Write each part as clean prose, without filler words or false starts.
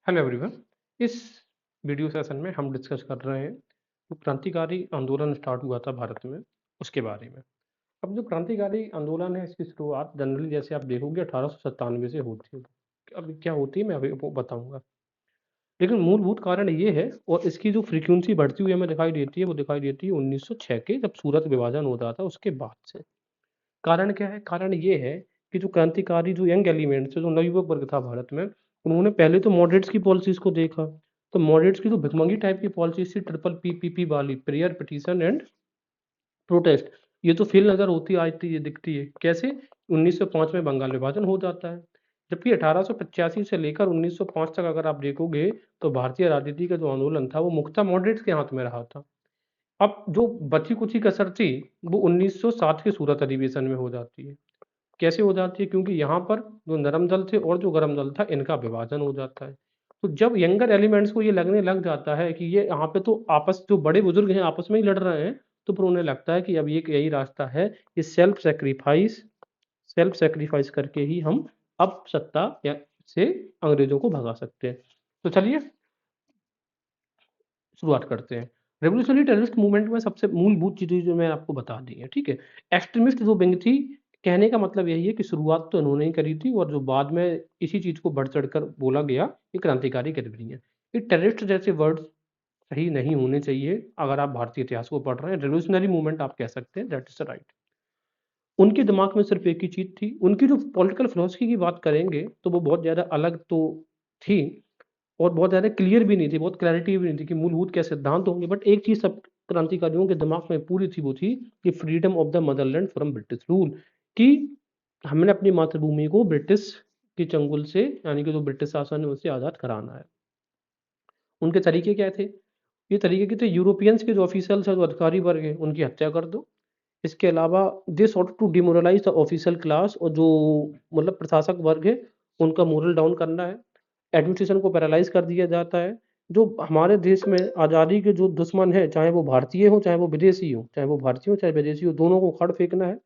Hello everyone. इस video session में हम डिस्कस कर रहे हैं जो क्रांतिकारी आंदोलन स्टार्ट हुआ था भारत में उसके बारे में। अब जो क्रांतिकारी आंदोलन है इसकी शुरुआत जनरली जैसे आप देखोगे 1897 से होती है। अब क्या होती है मैं अभी आपको बताऊंगा, लेकिन मूलभूत कारण ये है और इसकी जो फ्रीक्वेंसी बढ़ती हुई हमें दिखाई देती है वो दिखाई देती है 1906 के जब सूरत विभाजन होता था उसके बाद से। कारण क्या है? कारण ये है कि जो क्रांतिकारी जो यंग एलिमेंट्स है, जो नवयुवक वर्ग था भारत में, उन्होंने पहले तो मॉडरेट्स की पॉलिसीज़ को देखा। तो मॉडरेट्स की जो भिखमंगी टाइप की पॉलिसीज़ थी ट्रिपल पीपीपी वाली प्रेयर, पिटीशन एंड प्रोटेस्ट, ये तो फेल नज़र होती आती है दिखती है। कैसे? 1905 में बंगाल विभाजन हो जाता है। जबकि 1885 से लेकर 1905 तक अगर आप देखोगे तो भारतीय राजनीति का जो आंदोलन था वो मुख्यतः मॉडरेट्स के हाथ में रहा था। अब जो बची-कुची कसर थी वो 1907 के सूरत अधिवेशन में हो जाती है। कैसे हो जाती है? क्योंकि यहाँ पर जो नरम दल थे और जो गरम दल था इनका विभाजन हो जाता है। तो जब यंगर एलिमेंट्स को ये लगने लग जाता है कि ये यहाँ पे तो आपस जो बड़े बुजुर्ग हैं आपस में ही लड़ रहे हैं, तो फिर उन्हें लगता है कि अब ये यही रास्ता है, ये सेल्फ सैक्रिफाइस करके ही हम अब सत्ता या से अंग्रेजों को भगा सकते हैं। तो चलिए शुरुआत करते हैं। रेवोल्यूशनरी टेररिस्ट मूवमेंट में सबसे मूलभूत चीज़ें जो मैंने आपको बता दी हैं, ठीक है? एक्सट्रीमिस्ट जो विंग थी, कहने का मतलब यही है कि शुरुआत तो इन्होंने ही करी थी और जो बाद में इसी चीज़ को बढ़-चढ़ कर बोला गया, ये क्रांतिकारी गतिविधि है। ये टेररिस्ट जैसे वर्ड्स सही नहीं होने चाहिए अगर आप भारतीय इतिहास को पढ़ रहे हैं। रेवोल्यूशनरी मूवमेंट आप कह सकते हैं, दैट इज़ द राइट। उनके दिमाग में सिर्फ़ एक ही चीज़ थी, उनकी जो पॉलिटिकल फिलॉसफी की बात करेंगे, तो वो बहुत ज़्यादा अलग तो थी और बहुत ज़्यादा क्लियर भी नहीं थी, बहुत क्लैरिटी भी नहीं थी कि मूलभूत क्या सिद्धांत होंगे। बट एक चीज़ सब क्रांतिकारियों के दिमाग में पूरी थी, वो थी कि freedom of the Motherland from British rule, कि हमने अपनी मातृभूमि को ब्रिटिश के चंगुल से, यानी कि जो ब्रिटिश शासन है उससे आज़ाद कराना है। उनके तरीके क्या थे? ये तरीके के थे यूरोपियंस के जो ऑफिशियल्स हैं, जो अधिकारी वर्ग है, उनकी हत्या कर दो। इसके अलावा they sought to demoralise the official class, और जो मतलब प्रशासक वर्ग है, उनका मोरल डाउन करना है। एडमिनिस्ट्रेशन को पैरालाइज़ कर दिया जाता है। जो हमारे देश में आज़ादी के जो दुश्मन हैं, चाहे वो भारतीय हों, चाहे वो विदेशी हों, चाहे वो भारतीय हों, चाहे विदेशी हों, दोनों को उखाड़ फेंकना है।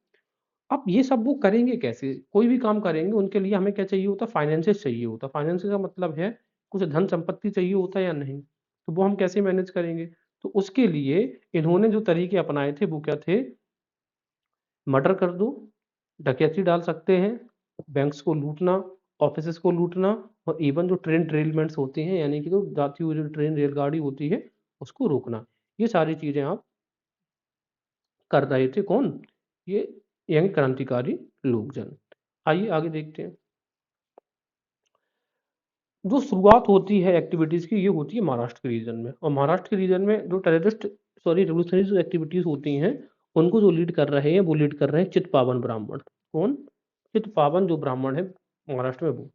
अब ये सब वो करेंगे कैसे? कोई भी काम करेंगे उनके लिए हमें क्या चाहिए होता है? फाइनेंसेस चाहिए होता है। फाइनेंस का मतलब है कुछ धन संपत्ति चाहिए होता है या नहीं? तो वो हम कैसे मैनेज करेंगे? तो उसके लिए इन्होंने जो तरीके अपनाए थे वो क्या थे? मर्डर कर दो, डकैती डाल सकते हैं, बैंक्स को लूटना, ऑफिसेज़ को लूटना, और इवन जो ट्रेन डिरेलमेंट्स होते हैं, यानी कि जो जाती हुई जो ट्रेन रेलगाड़ी होती है उसको रोकना। ये सारी चीज़ें आप कर रहे थे कौन? ये यंग क्रांतिकारी लोकजन। आइए आगे देखते हैं। जो शुरुआत होती है एक्टिविटीज़ की, ये होती है महाराष्ट्र के रीजन में, और महाराष्ट्र के रीजन में जो रिवॉल्यूशनरी जो एक्टिविटीज़ होती हैं, उनको जो लीड कर रहे हैं वो लीड कर रहे हैं चित्पावन ब्राह्मण। कौन? चित्पावन जो ब्राह्मण है महाराष्ट्र में, वो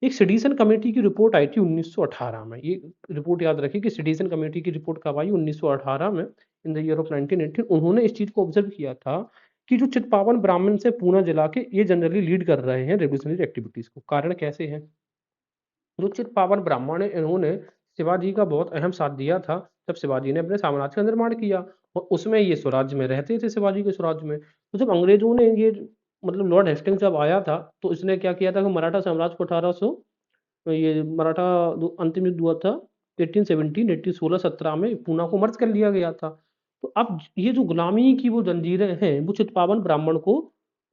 एक सिटीजन कमेटी की रिपोर्ट आई थी 1918 में। ये रिपोर्ट याद रखिए कि सिटीजन कमेटी की रिपोर्ट कब आई? 1918 में, इन द ईयर ऑफ 1918। उन्होंने इस चीज़ को ऑब्जर्व किया था कि जो चित्पावन ब्राह्मण से पूना जिला के, ये जनरली लीड कर रहे हैं रेवोल्यूशनरी एक्टिविटीज़ को। कारण कैसे है? जो चित्पावन ब्राह्मण है, इन्होंने शिवाजी का बहुत अहम साथ दिया था जब शिवाजी ने अपने साम्राज्य का निर्माण किया, और उसमें ये स्वराज्य में रहते थे, शिवाजी के स्वराज्य में। तो जब अंग्रेजों ने ये मतलब लॉर्ड हेस्टिंग्स जब आया था, तो इसने क्या किया था कि मराठा साम्राज्य को 1800, ये मराठा जो अंतिम युद्ध हुआ था 1817 1617 में पूना को मर्ज कर लिया गया था। तो अब ये जो गुलामी की वो जंजीरें हैं वो चित्पावन ब्राह्मण को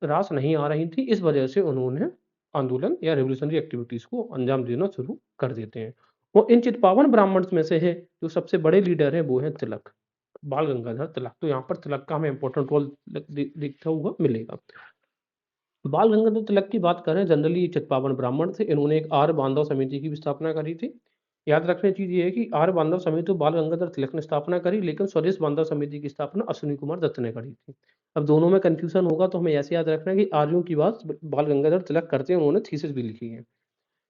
रास नहीं आ रही थी, इस वजह से उन्होंने आंदोलन या रेवोल्यूशनरी एक्टिविटीज को अंजाम देना शुरू कर देते हैं। और इन चित्पावन ब्राह्मण्स में से है जो सबसे बड़े लीडर है वो है तिलक, बाल गंगाधर तिलक। तो यहाँ पर तिलक का हमें इंपॉर्टेंट रोल दिखता हुआ मिलेगा। बाल गंगाधर तिलक की बात करें, जनरली ये चित्पावन ब्राह्मण थे। इन्होंने एक आर्य बांधव समिति की भी स्थापना करी थी। याद रखने चीज़ ये है कि आर्य बांधव समिति तो बाल गंगाधर तिलक ने स्थापना करी, लेकिन स्वदेश बांधव समिति की स्थापना अश्विनी कुमार दत्त ने करी थी। अब दोनों में कन्फ्यूज़न होगा, तो हमें ऐसे याद रखना है कि आर्यों की बात बाल गंगाधर तिलक करते हैं, उन्होंने थीसिस भी लिखी है।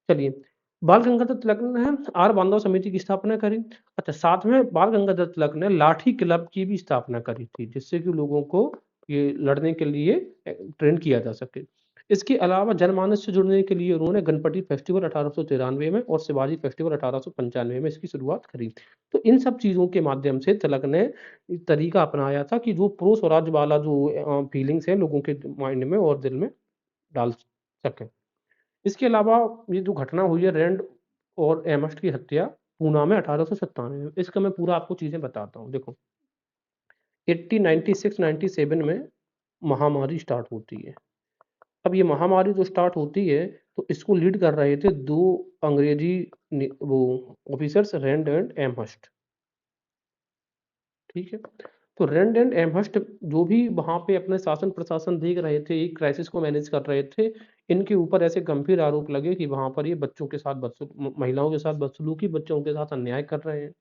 चलिए, बाल गंगाधर तिलक ने आर्य बांधव समिति की स्थापना करी। अच्छा, साथ में बाल गंगाधर तिलक ने लाठी क्लब की भी स्थापना करी थी, जिससे कि लोगों को ये लड़ने के लिए ट्रेन किया जा सके। इसके अलावा जनमानस से जुड़ने के लिए उन्होंने गणपति फेस्टिवल 1893 में और शिवाजी फेस्टिवल 1895 में इसकी शुरुआत करी। तो इन सब चीज़ों के माध्यम से तिलक ने एक तरीका अपनाया था कि जो प्रो स्वराज वाला जो फीलिंग्स है लोगों के माइंड में और दिल में डाल सकें। इसके अलावा ये जो घटना हुई है, रैंड और एमहर्स्ट की हत्या पूना में 1897 में। इसका मैं पूरा आपको चीजें बताता हूँ। देखो 1896-97 में महामारी स्टार्ट होती है। अब ये महामारी जो स्टार्ट होती है तो इसको लीड कर रहे थे दो अंग्रेजी वो ऑफिसर्स, रैंड एंड एमहर्स्ट। ठीक है, तो रैंड एंड एमहर्स्ट जो भी वहां पे अपने शासन प्रशासन देख रहे थे, एक क्राइसिस को मैनेज कर रहे थे, इनके ऊपर ऐसे गंभीर आरोप लगे कि वहां पर ये बच्चों के साथ महिलाओं के साथ बदसलूकी, बच्चों के साथ अन्याय कर रहे हैं।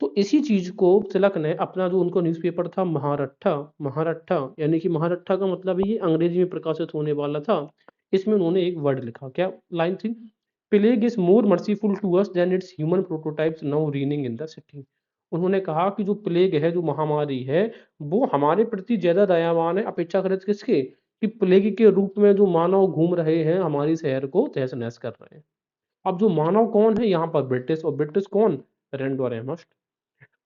तो इसी चीज को तिलक ने अपना जो उनको न्यूज़पेपर था महारट्ठा, महारट्ठा यानी कि महारट्ठा का मतलब है ये अंग्रेजी में प्रकाशित होने वाला था। इसमें उन्होंने एक वर्ड लिखा, क्या लाइन थी, plague is more merciful to us than its human prototypes now reigning in the city. उन्होंने कहा कि जो प्लेग है, जो महामारी है, वो हमारे प्रति ज्यादा दयावान है अपेक्षाकृत किसके, कि प्लेग के रूप में जो मानव घूम रहे हैं हमारी शहर को तहस नहस कर रहे हैं। अब जो मानव कौन है यहाँ पर, ब्रिटिश, और ब्रिटिश कौन, रैंड और एमहर्स्ट।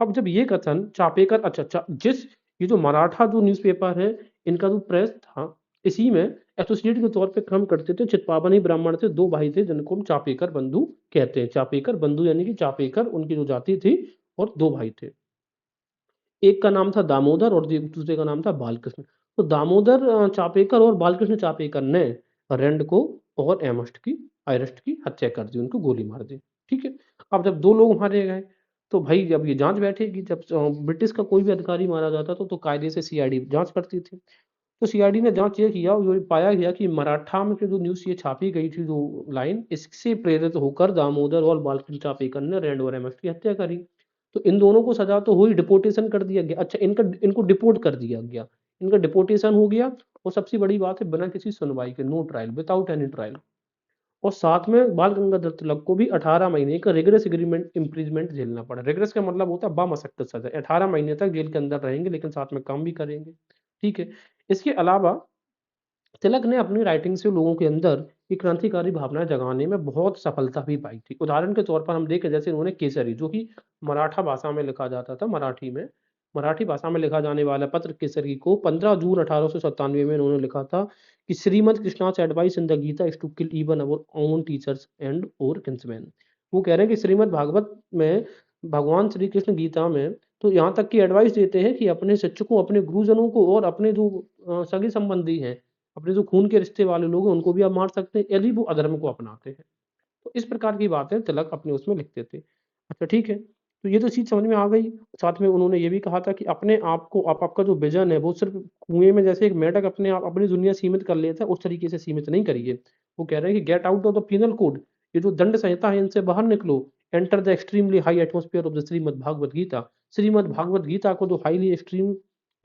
अब जब ये कथन चापेकर, अच्छा जिस, ये जो मराठा जो न्यूज़पेपर है, इनका जो प्रेस था, इसी में एसोसिएट के तौर पे काम करते थे चित्पावनी ब्राह्मण थे, दो भाई थे जिनको हम चापेकर बंधु कहते हैं। चापेकर बंधु यानी कि चापेकर उनकी जो जाति थी, और दो भाई थे, एक का नाम था दामोदर और दूसरे का नाम था बालकृष्ण। तो दामोदर चापेकर और बालकृष्ण चापेकर ने रैंड को और एमहर्स्ट की हत्या कर दी, उनको गोली मार दी। ठीक है, अब जब दो लोग मारे गए तो भाई जब ये जांच बैठेगी, जब ब्रिटिश का कोई भी अधिकारी मारा जाता तो कायदे से सीआईडी जांच करती थी। तो सीआईडी ने जांच ये किया, ये पाया गया कि मराठा में जो न्यूज ये छापी गई थी जो लाइन, इससे प्रेरित होकर दामोदर और बालकृष्ण चापेकर ने रैंड और एमएस की हत्या करी। तो इन दोनों को सजा तो हुई, डिपोटेशन कर दिया गया। अच्छा, इनको डिपोर्ट कर दिया गया, इनका डिपोटेशन हो गया। और सबसे बड़ी बात है, बिना किसी सुनवाई के, no trial, without any trial. और साथ में बाल गंगाधर तिलक को भी 18 महीने का रिग्रेस एग्रीमेंट इम्प्रीजमेंट झेलना पड़ा। रिग्रेस का मतलब होता है बामशक्कत सजा, 18 महीने तक जेल के अंदर रहेंगे लेकिन साथ में काम भी करेंगे। ठीक है, इसके अलावा तिलक ने अपनी राइटिंग से लोगों के अंदर ये क्रांतिकारी भावनाएं जगाने में बहुत सफलता भी पाई थी। उदाहरण के तौर पर हम देखें, जैसे उन्होंने केसरी, जो कि मराठा भाषा में लिखा जाता था, मराठी भाषा में लिखा जाने वाला पत्र केसरी को 15 जून 1897 में उन्होंने लिखा था कि Shrimad Krishna's advice in the Gita is to kill even our own teachers and और किंसमैन। वो कह रहे हैं कि श्रीमद भागवत में भगवान श्री कृष्ण गीता में तो यहाँ तक की एडवाइस देते हैं कि अपने शिक्षकों, अपने गुरुजनों को और अपने जो सगे संबंधी हैं, अपने जो खून के रिश्ते वाले लोग हैं, उनको भी आप मार सकते हैं यदि वो अधर्म को अपनाते हैं। तो इस प्रकार की बातें तिलक अपने उसमें लिखते थे। अच्छा ठीक है, तो ये तो चीज़ समझ में आ गई। साथ में उन्होंने ये भी कहा था कि अपने आप को, आपका जो विज़न है वो सिर्फ़ कुएँ में जैसे एक मेंढक अपने आप अपनी दुनिया सीमित कर लेता है, उस तरीके से सीमित नहीं करिए। वो कह रहे हैं कि get out of the penal code, ये जो दंड संहिता है इनसे बाहर निकलो। Enter the extremely high atmosphere of the Shrimad Bhagavad Gita. Shrimad Bhagavad Gita को जो हाईली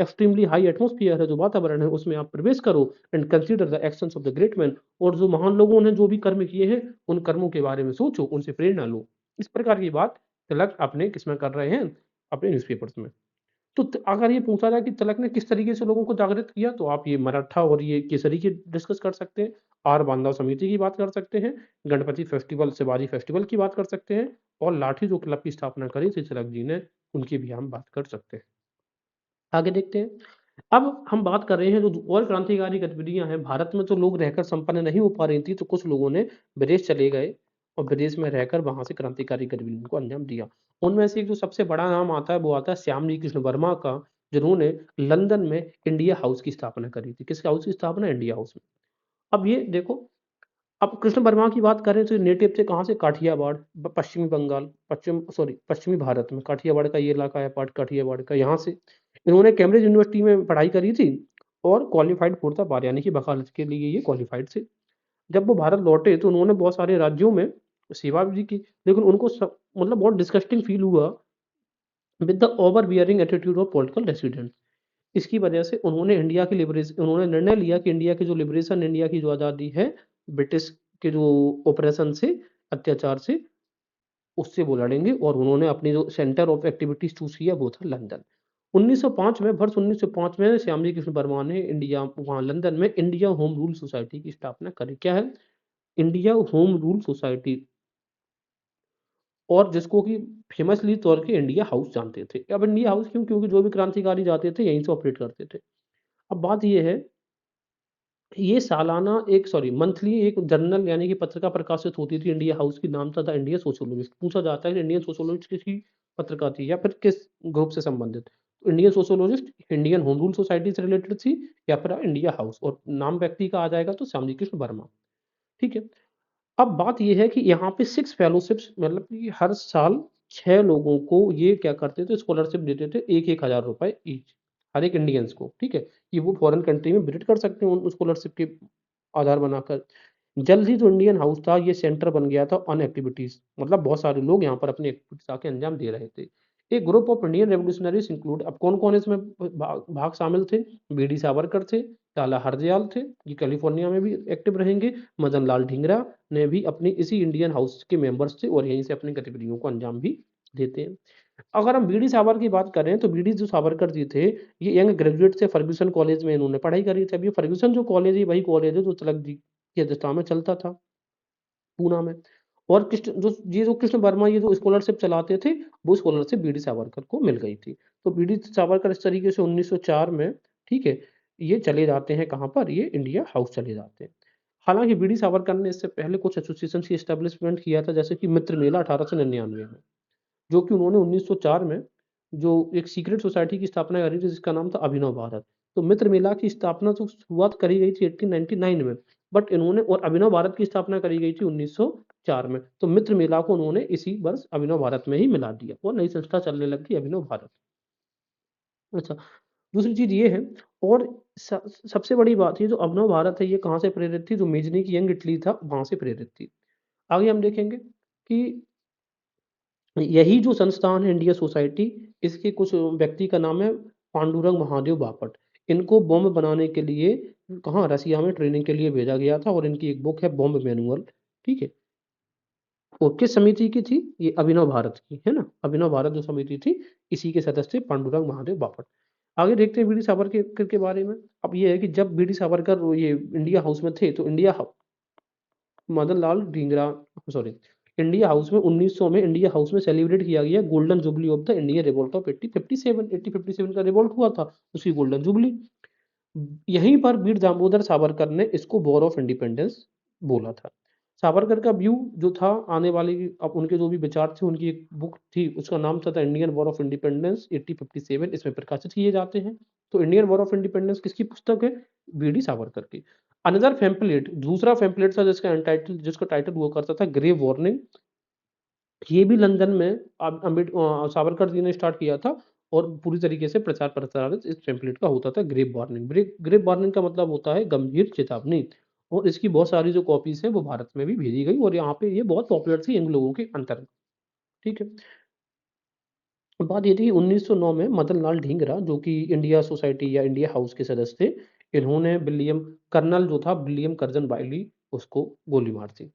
एक्सट्रीमली हाई एटमॉस्फेयर है, जो वातावरण है, उसमें आप प्रवेश करो and consider the actions of the great man. और जो महान लोगों ने जो भी कर्म किए हैं, उन कर्मों के बारे में सोचो, उनसे प्रेरणा लो। इस प्रकार की बात तिलक अपने किसमें कर रहे हैं, अपने न्यूज़पेपर्स में। तो अगर ये पूछा जाए कि तिलक ने किस तरीके से लोगों को जागृत किया, तो आप ये मराठा और ये केसरी की डिस्कस कर सकते हैं, आर बांधव समिति की बात कर सकते हैं, गणपति फेस्टिवल, शिवाजी फेस्टिवल की बात कर सकते हैं, और लाठी जो क्लब की स्थापना करी थी तिलक जी ने, उनकी भी हम बात कर सकते हैं। आगे देखते हैं। अब हम बात कर रहे हैं जो और क्रांतिकारी गतिविधियां हैं, भारत में तो लोग रहकर संपन्न नहीं हो पा रही थी, तो कुछ लोगों ने विदेश चले गए और विदेश में रहकर वहां से क्रांतिकारी गतिविधियों को अंजाम दिया। उनमें से एक जो सबसे बड़ा नाम आता है वो आता है श्यामजी कृष्ण वर्मा का, जिन्होंने लंदन में इंडिया हाउस की स्थापना करी थी। किस हाउस की स्थापना? इंडिया हाउस में। अब ये देखो, अब कृष्ण वर्मा की बात करें तो नेटिव थे कहाँ से? काठियावाड़, पश्चिमी बंगाल, पश्चिमी भारत में काठियावाड़ का ये इलाका है, पार्ट काठियावाड़ का, यहाँ से इन्होंने कैम्ब्रिज यूनिवर्सिटी में पढ़ाई करी थी और क्वालिफाइड फॉर द बार, यानी कि वकालत के लिए ये क्वालिफाइड थे। जब वो भारत लौटे तो उन्होंने बहुत सारे राज्यों में सेवा भी की, लेकिन उनको मतलब बहुत डिस्गस्टिंग फील हुआ with the over bearing attitude of political resident. इसकी वजह से उन्होंने निर्णय लिया कि इंडिया की जो लिबरेशन, इंडिया की जो आज़ादी है ब्रिटिश के जो ऑपरेशन से, अत्याचार से, उससे वो लड़ेंगे, और उन्होंने अपनी जो सेंटर ऑफ एक्टिविटीज चूज किया वो था लंदन। 1905 में, वर्ष 1905 में श्यामजी कृष्ण वर्मा ने वहाँ लंदन में इंडिया होम रूल सोसाइटी की स्थापना करी। क्या है? इंडिया होम रूल सोसाइटी, और जिसको कि फेमसली तौर पे इंडिया हाउस जानते थे। अब इंडिया हाउस क्यों? क्योंकि जो भी क्रांतिकारी जाते थे यहीं से ऑपरेट करते थे। अब बात ये है ये सालाना एक सॉरी मंथली एक जर्नल यानी कि पत्रिका प्रकाशित होती थी इंडिया हाउस की, नाम था द इंडिया सोशियोलॉजिस्ट। पूछा जाता है कि इंडियन सोशियोलॉजिस्ट किसकी पत्रिका थी या फिर किस ग्रुप से संबंधित। तो Indian sociologist Indian home rule society से रिलेटेड थी या फिर इंडिया हाउस, और नाम व्यक्ति का आ जाएगा तो श्यामजी कृष्ण वर्मा। ठीक है। अब बात ये है कि यहाँ पे 6 फेलोशिप्स, मतलब कि हर साल 6 लोगों को ये क्या करते थे, स्कॉलरशिप देते थे 1-1 हज़ार रुपए ईच, हर एक इंडियंस को, ठीक है? कि वो फॉरेन कंट्री में विज़िट कर सकते हैं उन स्कॉलरशिप के आधार बनाकर। जल्द ही जो इंडियन हाउस था ये सेंटर बन गया था अन एक्टिविटीज़, मतलब बहुत सारे लोग यहाँ पर अपनी एक्टिविटीज़ आके अंजाम दे रहे थे। एक ग्रुप ऑफ इंडियन रेवोल्यूशनरीज़ इंक्लूड, अब कौन-कौन इसमें भाग भाग शामिल थे? बीडी सावरकर थे, लाला हरदयाल थे, ये कैलिफोर्निया में भी एक्टिव रहेंगे। मदन लाल ढींगरा ने भी अपनी इसी इंडियन हाउस के मेंबर्स थे और यहीं से अपनी गतिविधियों को अंजाम भी देते हैं। अगर हम बीडी सावरकर की बात करें तो बीडी जो सावरकर जी थे, ये यंग ग्रेजुएट से फर्ग्यूसन कॉलेज में इन्होंने पढ़ाई करी थी। अब ये फर्ग्यूसन जो कॉलेज है वही कॉलेज है जो तिलक जी की अध्यक्षता में चलता था पूना में। और कृष्ण वर्मा ये जो स्कॉलरशिप चलाते थे, वो स्कॉलरशिप बीडी सावरकर को मिल गई थी। तो बीडी सावरकर इस तरीके से 1904 में, ठीक है, ये चले जाते हैं कहाँ पर, ये इंडिया हाउस चले जाते हैं। हालाँकि बीडी सावरकर ने इससे पहले कुछ एसोसिएशन की एस्टेब्लिशमेंट किया था, जैसे कि मित्र मेला 1899 में, जो कि उन्होंने 1904 में जो एक सीक्रेट सोसाइटी की स्थापना करी थी जिसका नाम था अभिनव भारत। तो मित्र मेला की स्थापना तो शुरुआत करी गई थी 1899 में, बट इन्होंने और अभिनव भारत की स्थापना करी गई थी 1904 में। तो मित्र मेला को उन्होंने इसी वर्ष अभिनव भारत में ही मिला दिया और नई संस्था चलने लग गई अभिनव भारत। अच्छा, दूसरी चीज़ ये है, और स सबसे बड़ी बात ये जो अभिनव भारत है ये कहाँ से प्रेरित थी? जो मेजनी की यंग इटली था वहाँ से प्रेरित थी। आगे हम देखेंगे कि यही जो संस्थान है इंडिया सोसाइटी, इसके कुछ व्यक्ति का नाम है पांडुरंग महादेव बापट। इनको बॉम्ब बनाने के लिए कहाँ रसिया में ट्रेनिंग के लिए भेजा गया था और इनकी एक बुक है बॉम्ब मैनुअल, ठीक है? और किस समिति की थी? ये अभिनव भारत की, है ना? अभिनव भारत जो समिति थी, इसी के सदस्य थे पांडुरंग महादेव बापट। आगे देखते हैं बीडी सावरकर के बारे में। अब ये है कि जब बीडी सावरकर ये इंडिया हाउस में थे तो Madan Lal Dhingra, sorry, India house में 1900 में इंडिया हाउस में सेलिब्रेट किया गया golden jubilee of the Indian revolt of 1857 का रिवॉल्ट हुआ था, उसकी गोल्डन जुबली। यहीं पर वीर दामोदर सावरकर ने इसको वॉर ऑफ इंडिपेंडेंस बोला था। सावरकर का व्यू जो था आने वाली, अब उनके जो भी विचार थे, उनकी एक बुक थी उसका नाम था the Indian war of independence 1857, इसमें प्रकाशित किए जाते हैं। तो इंडियन वॉर ऑफ इंडिपेंडेंस किसकी पुस्तक है? बीडी सावरकर की। अनदर पैम्फलेट, दूसरा पैम्फलेट था जिसका टाइटल हुआ करता था ग्रेव वार्निंग। ये भी लंदन में सावरकर जी ने स्टार्ट किया था और पूरी तरीके से प्रचार प्रसारित इस पैम्फलेट का होता था ग्रेव वार्निंग। ग्रेव वार्निंग का मतलब होता है गंभीर चेतावनी, और इसकी बहुत सारी जो कॉपीज हैं वो भारत में भी भेजी गई और यहाँ पे ये बहुत पॉपुलर थी यंग लोगों के अंतर। ठीक है। बात ये थी 1909 में मदन लाल ढींगरा जो कि इंडिया सोसाइटी या इंडिया हाउस के सदस्य थे, इन्होंने विलियम कर्नल जो था विलियम कर्जन बाइली उसको गोली मार दी।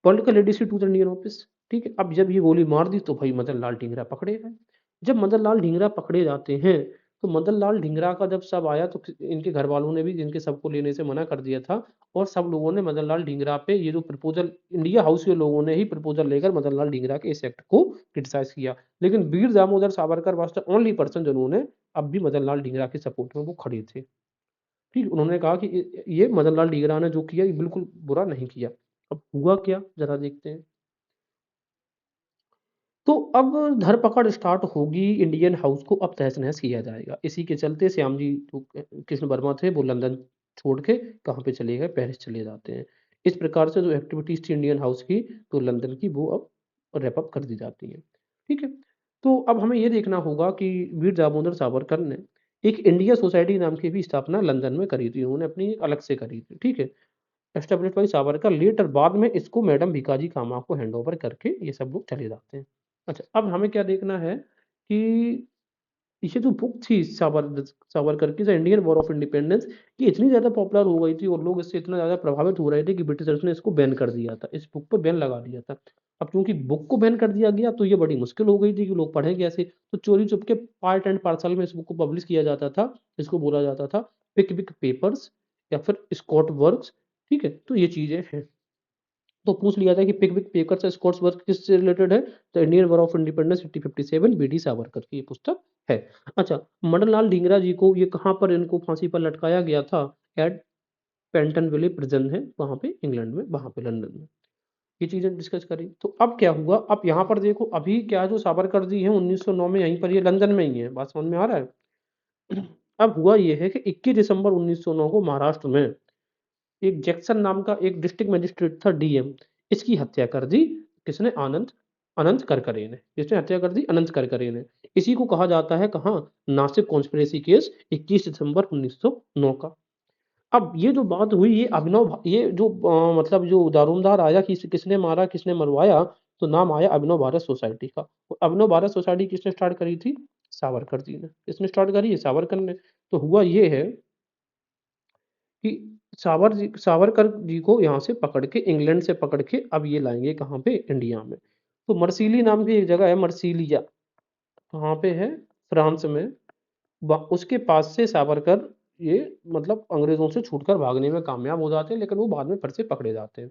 Political ADC to the Indian office, ठीक है। अब जब ये गोली मार दी तो भाई मदन लाल ढींगरा पकड़े गए। जब मदन लाल ढींगरा पकड़े जाते हैं तो मदन लाल ढींगरा का जब शव आया तो इनके घर वालों ने भी इनके शव को लेने से मना कर दिया था, और सब लोगों ने मदन लाल ढींगरा पे ये जो प्रपोजल, इंडिया हाउस के लोगों ने ही प्रपोजल लेकर मदन लाल ढींगरा के इस एक्ट को क्रिटिसाइज किया। लेकिन Veer Damodar Savarkar was the only person जिन्होंने अब भी मदन लाल ढींगरा के सपोर्ट में वो खड़े थे। ठीक, उन्होंने कहा कि ये मदन लाल ढींगरा ने जो किया ये बिल्कुल बुरा नहीं किया। अब हुआ क्या जरा देखते हैं। तो अब धरपकड़ स्टार्ट होगी, इंडियन हाउस को अब तहस-नहस किया जाएगा। इसी के चलते श्याम जी जो कृष्ण वर्मा थे वो लंदन छोड़ के कहाँ पे चले गए, पेरिस चले जाते हैं। इस प्रकार से जो एक्टिविटीज़ थी इंडियन हाउस की तो लंदन की वो अब रैप अप कर दी जाती हैं। ठीक है? तो अब हमें ये देखना होगा कि वीर दामोदर सावरकर ने एक इंडिया सोसाइटी नाम की भी स्थापना लंदन में करी थी। उन्होंने अपनी अलग से करी थी। ठीक है? एस्टेब्लिश्ड बाय सावरकर, लेटर बाद में इसको मैडम भीकाजी कामा को हैंडओवर करके ये सब लोग चले जाते हैं। अच्छा, अब हमें क्या देखना है कि ये जो बुक थी सावरकर की the Indian war of independence, ये इतनी ज़्यादा पॉपुलर हो गई थी और लोग इससे इतना ज़्यादा प्रभावित हो रहे थे कि ब्रिटिशर्स ने इसको बैन कर दिया था। इस बुक पे बैन लगा दिया था। अब चूँकि बुक को बैन कर दिया गया तो ये बड़ी मुश्किल हो गई थी कि लोग पढ़ें कैसे? तो चोरी-चुपके पार्ट एंड पार्सल में इस बुक को पब्लिश किया जाता था। इसको बोला जाता था पिकविक पेपर्स या फिर स्कॉट वर्क्स, ठीक है? तो ये चीज़ें हैं। तो पूछ लिया था कि पिकविक पेपर्स स्कॉट्स वर्क किससे रिलेटेड है? The Indian war of independence 1857 BD Savarkar की ये पुस्तक है। अच्छा, मदन लाल ढींगरा जी को ये कहाँ पर इनको फांसी पर लटकाया गया था? एट पेंटनविले प्रिजन है वहाँ पे इंग्लैंड में, वहाँ पे लंदन में। ये चीज़ें डिस्कस करी। तो अब क्या हुआ, अब यहाँ पर देखो अभी क्या जो साबरकर जी हैं 1909 में यहीं पर ये लंदन में ही है, बात समझ में आ रहा है? अब हुआ ये है कि 21 दिसंबर 1909 को महाराष्ट्र में एक जैक्सन नाम का एक डिस्ट्रिक्ट मजिस्ट्रेट था डीएम, इसकी हत्या कर दी। किसने? आनंद अनंत करकरे ने। किसने हत्या कर दी? अनंत करकरे ने। इसी को कहा जाता है कहाँ? नासिक कॉन्स्पिरेसी केस 21 दिसंबर 1909 का। अब ये जो बात हुई ये ये जो मतलब जो दारोमदार आया कि किसने मारा किसने मरवाया, तो नाम आया अभिनव भारत सोसाइटी का। और अभिनव भारत सोसाइटी किसने स्टार्ट करी थी? सावरकर जी ने। किसने स्टार्ट करी है? सावरकर ने। तो हुआ ये है कि सावरकर जी को यहाँ से पकड़ के, इंग्लैंड से पकड़ के अब ये लाएंगे कहाँ पे? इंडिया में। तो मर्सीली नाम की एक जगह है, मर्सीलिया, कहाँ पे है? फ्रांस में। उसके पास से सावरकर ये मतलब अंग्रेजों से छूटकर भागने में कामयाब हो जाते हैं, लेकिन वो बाद में फिर से पकड़े जाते हैं।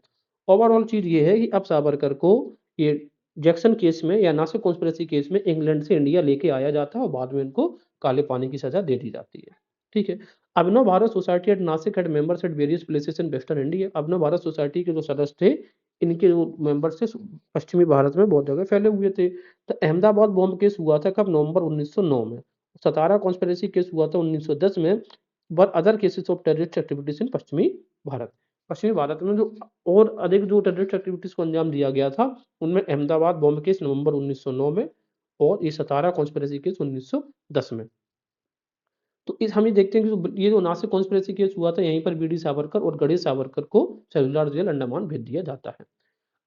ओवरऑल चीज ये है कि अब सावरकर को ये जैक्सन केस में या नासिक कॉन्स्पिरेसी केस में इंग्लैंड से इंडिया लेके आया जाता है और बाद में इनको काले पानी की सजा दे दी जाती है। ठीक है। Abhinav Bharat society at Nasik had members at various places in western India. Abhinav Bharat society के जो सदस्य थे, इनके जो मेंबर्स थे पश्चिमी भारत में बहुत जगह फैले हुए थे। तो अहमदाबाद बॉम्ब केस हुआ था कब? नवंबर 1909 में। सतारा कॉन्स्पिरेसी केस हुआ था 1910 में। Were other cases of terrorist activities in पश्चिमी भारत। पश्चिमी भारत में जो और अधिक जो टेररिस्ट एक्टिविटीज को अंजाम दिया गया था, उनमें अहमदाबाद बॉम्ब केस नवंबर 1909 में और ये सतारा कॉन्स्पिरेसी केस 1910 में। तो इस हम ये देखते हैं कि ये जो नासिक कॉन्स्पिरेसी केस हुआ था, यहीं पर बीडी सावरकर और गणेश सावरकर को सेलुलर जेल अंडमान भेज दिया जाता है।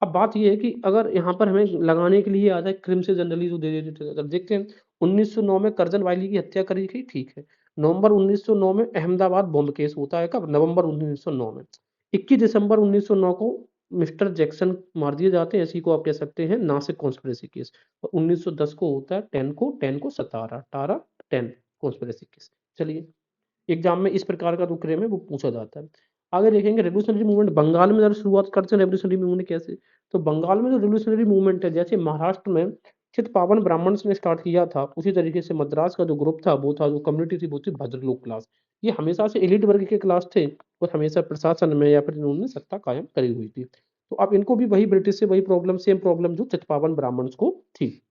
अब बात ये है कि अगर यहाँ पर हमें लगाने के लिए आता है क्रिम से जनरली जो दे देते थे, अगर देखते हैं 1909 में करजन वायली की हत्या करी गई, ठीक है। नवंबर 1909 में अहमदाबाद बॉम्ब केस होता है कब? नवंबर 1909 में। 21 दिसंबर 1909 को मिस्टर जैक्सन मार दिए जाते हैं, इसी को आप कह सकते हैं नासिक कॉन्स्पिरेसी केस। और 1910 को होता है 10 को सतारा टारा 10 कॉन्स्पिरेसी केस। चलिए, एग्जाम में इस प्रकार का जो क्रेम है वो पूछा जाता है। आगे देखेंगे रेवोल्यूशनरी मूवमेंट बंगाल में जरा शुरुआत करते हैं। रेवोल्यूशनरी मूवमेंट कैसे? तो बंगाल में जो रेवोल्यूशनरी मूवमेंट है, जैसे महाराष्ट्र में चित्पावन ब्राह्मण्स ने स्टार्ट किया था, उसी तरीके से मद्रास का जो ग्रुप था वो था, जो कम्युनिटी थी वो थी भद्रलोक क्लास। ये हमेशा से एलिट वर्ग के क्लास थे और हमेशा प्रशासन में या फिर इन्होंने सत्ता कायम करी हुई थी। तो अब इनको भी वही ब्रिटिश से वही प्रॉब्लम, सेम प्रॉब्लम जो चित्पावन ब्राह्मण्स को थी।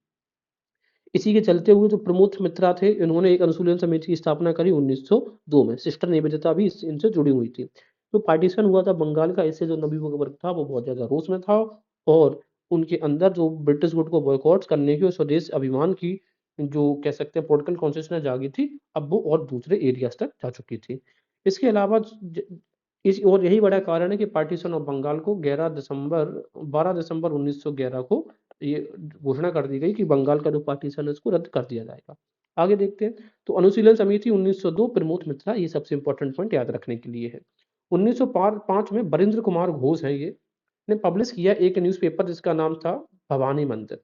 इसी के चलते हुए जो प्रमोद मित्रा थे, इन्होंने एक अनुशीलन समिति की स्थापना करी 1902 में। सिस्टर निवेदिता भी इनसे जुड़ी हुई थी। तो पार्टीशन हुआ था बंगाल का, इससे जो नवयुवक वर्ग था वो बहुत ज्यादा रोष में था और उनके अंदर जो ब्रिटिश गुट को बॉयकॉट करने की और स्वदेश अभिमान की जो कह सकते हैं पॉलिटिकल कॉन्शियसनेस जागी थी, अब वो और दूसरे एरियाज तक जा चुकी थी। इसके अलावा इस और यही बड़ा कारण है कि पार्टीशन ऑफ बंगाल को 12 दिसंबर 1911 को ये घोषणा कर दी गई कि बंगाल का जो पार्टीशन है उसको रद्द कर दिया जाएगा। आगे देखते हैं। तो अनुशीलन समिति 1902 प्रमोद मित्रा, ये सबसे इंपॉर्टेंट पॉइंट याद रखने के लिए है। 1905 में बरिंद्र कुमार घोष है, ये ने पब्लिश किया एक न्यूज़पेपर जिसका नाम था भवानी मंदिर।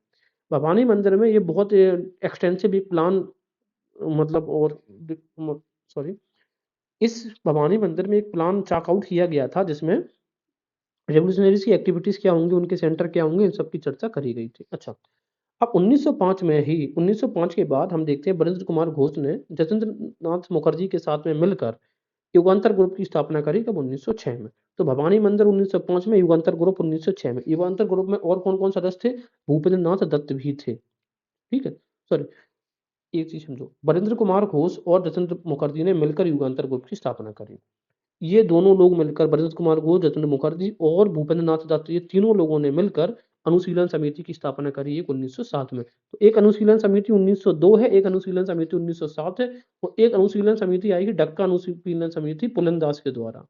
भवानी मंदिर में ये बहुत एक्सटेंसिव एक प्लान मतलब और सॉरी, इस भवानी मंदिर में एक प्लान चाक आउट किया गया था जिसमें रेवोल्यूशनरीज की एक्टिविटीज क्या होंगी, उनके सेंटर क्या होंगे, इन सब की चर्चा करी गई थी। अच्छा, अब 1905 में ही 1905 के बाद हम देखते हैं बरिंद्र कुमार घोष ने जतेंद्र नाथ मुखर्जी के साथ में मिलकर युगांतर ग्रुप की स्थापना करी कब? 1906 में। तो भवानी मंदिर 1905 में, युगांतर ग्रुप 1906 में। युगांतर ग्रुप में और कौन कौन सदस्य थे? भूपेंद्र नाथ दत्त भी थे। ठीक है, सॉरी, एक चीज समझो, बरिंद्र कुमार घोष और जतेंद्र मुखर्जी ने मिलकर युगांतर ग्रुप की स्थापना करी। ये दोनों लोग मिलकर, बरिंद्र कुमार घोष, जतेंद्र मुखर्जी और भूपेंद्र नाथ दत्त, ये तीनों लोगों ने मिलकर अनुशीलन समिति की स्थापना करी है 1907 में। तो एक अनुशीलन समिति 1902 है, एक अनुशीलन समिति 1907 है और एक अनुशीलन समिति आएगी डक्का अनुशीलन समिति पुलंदास के द्वारा,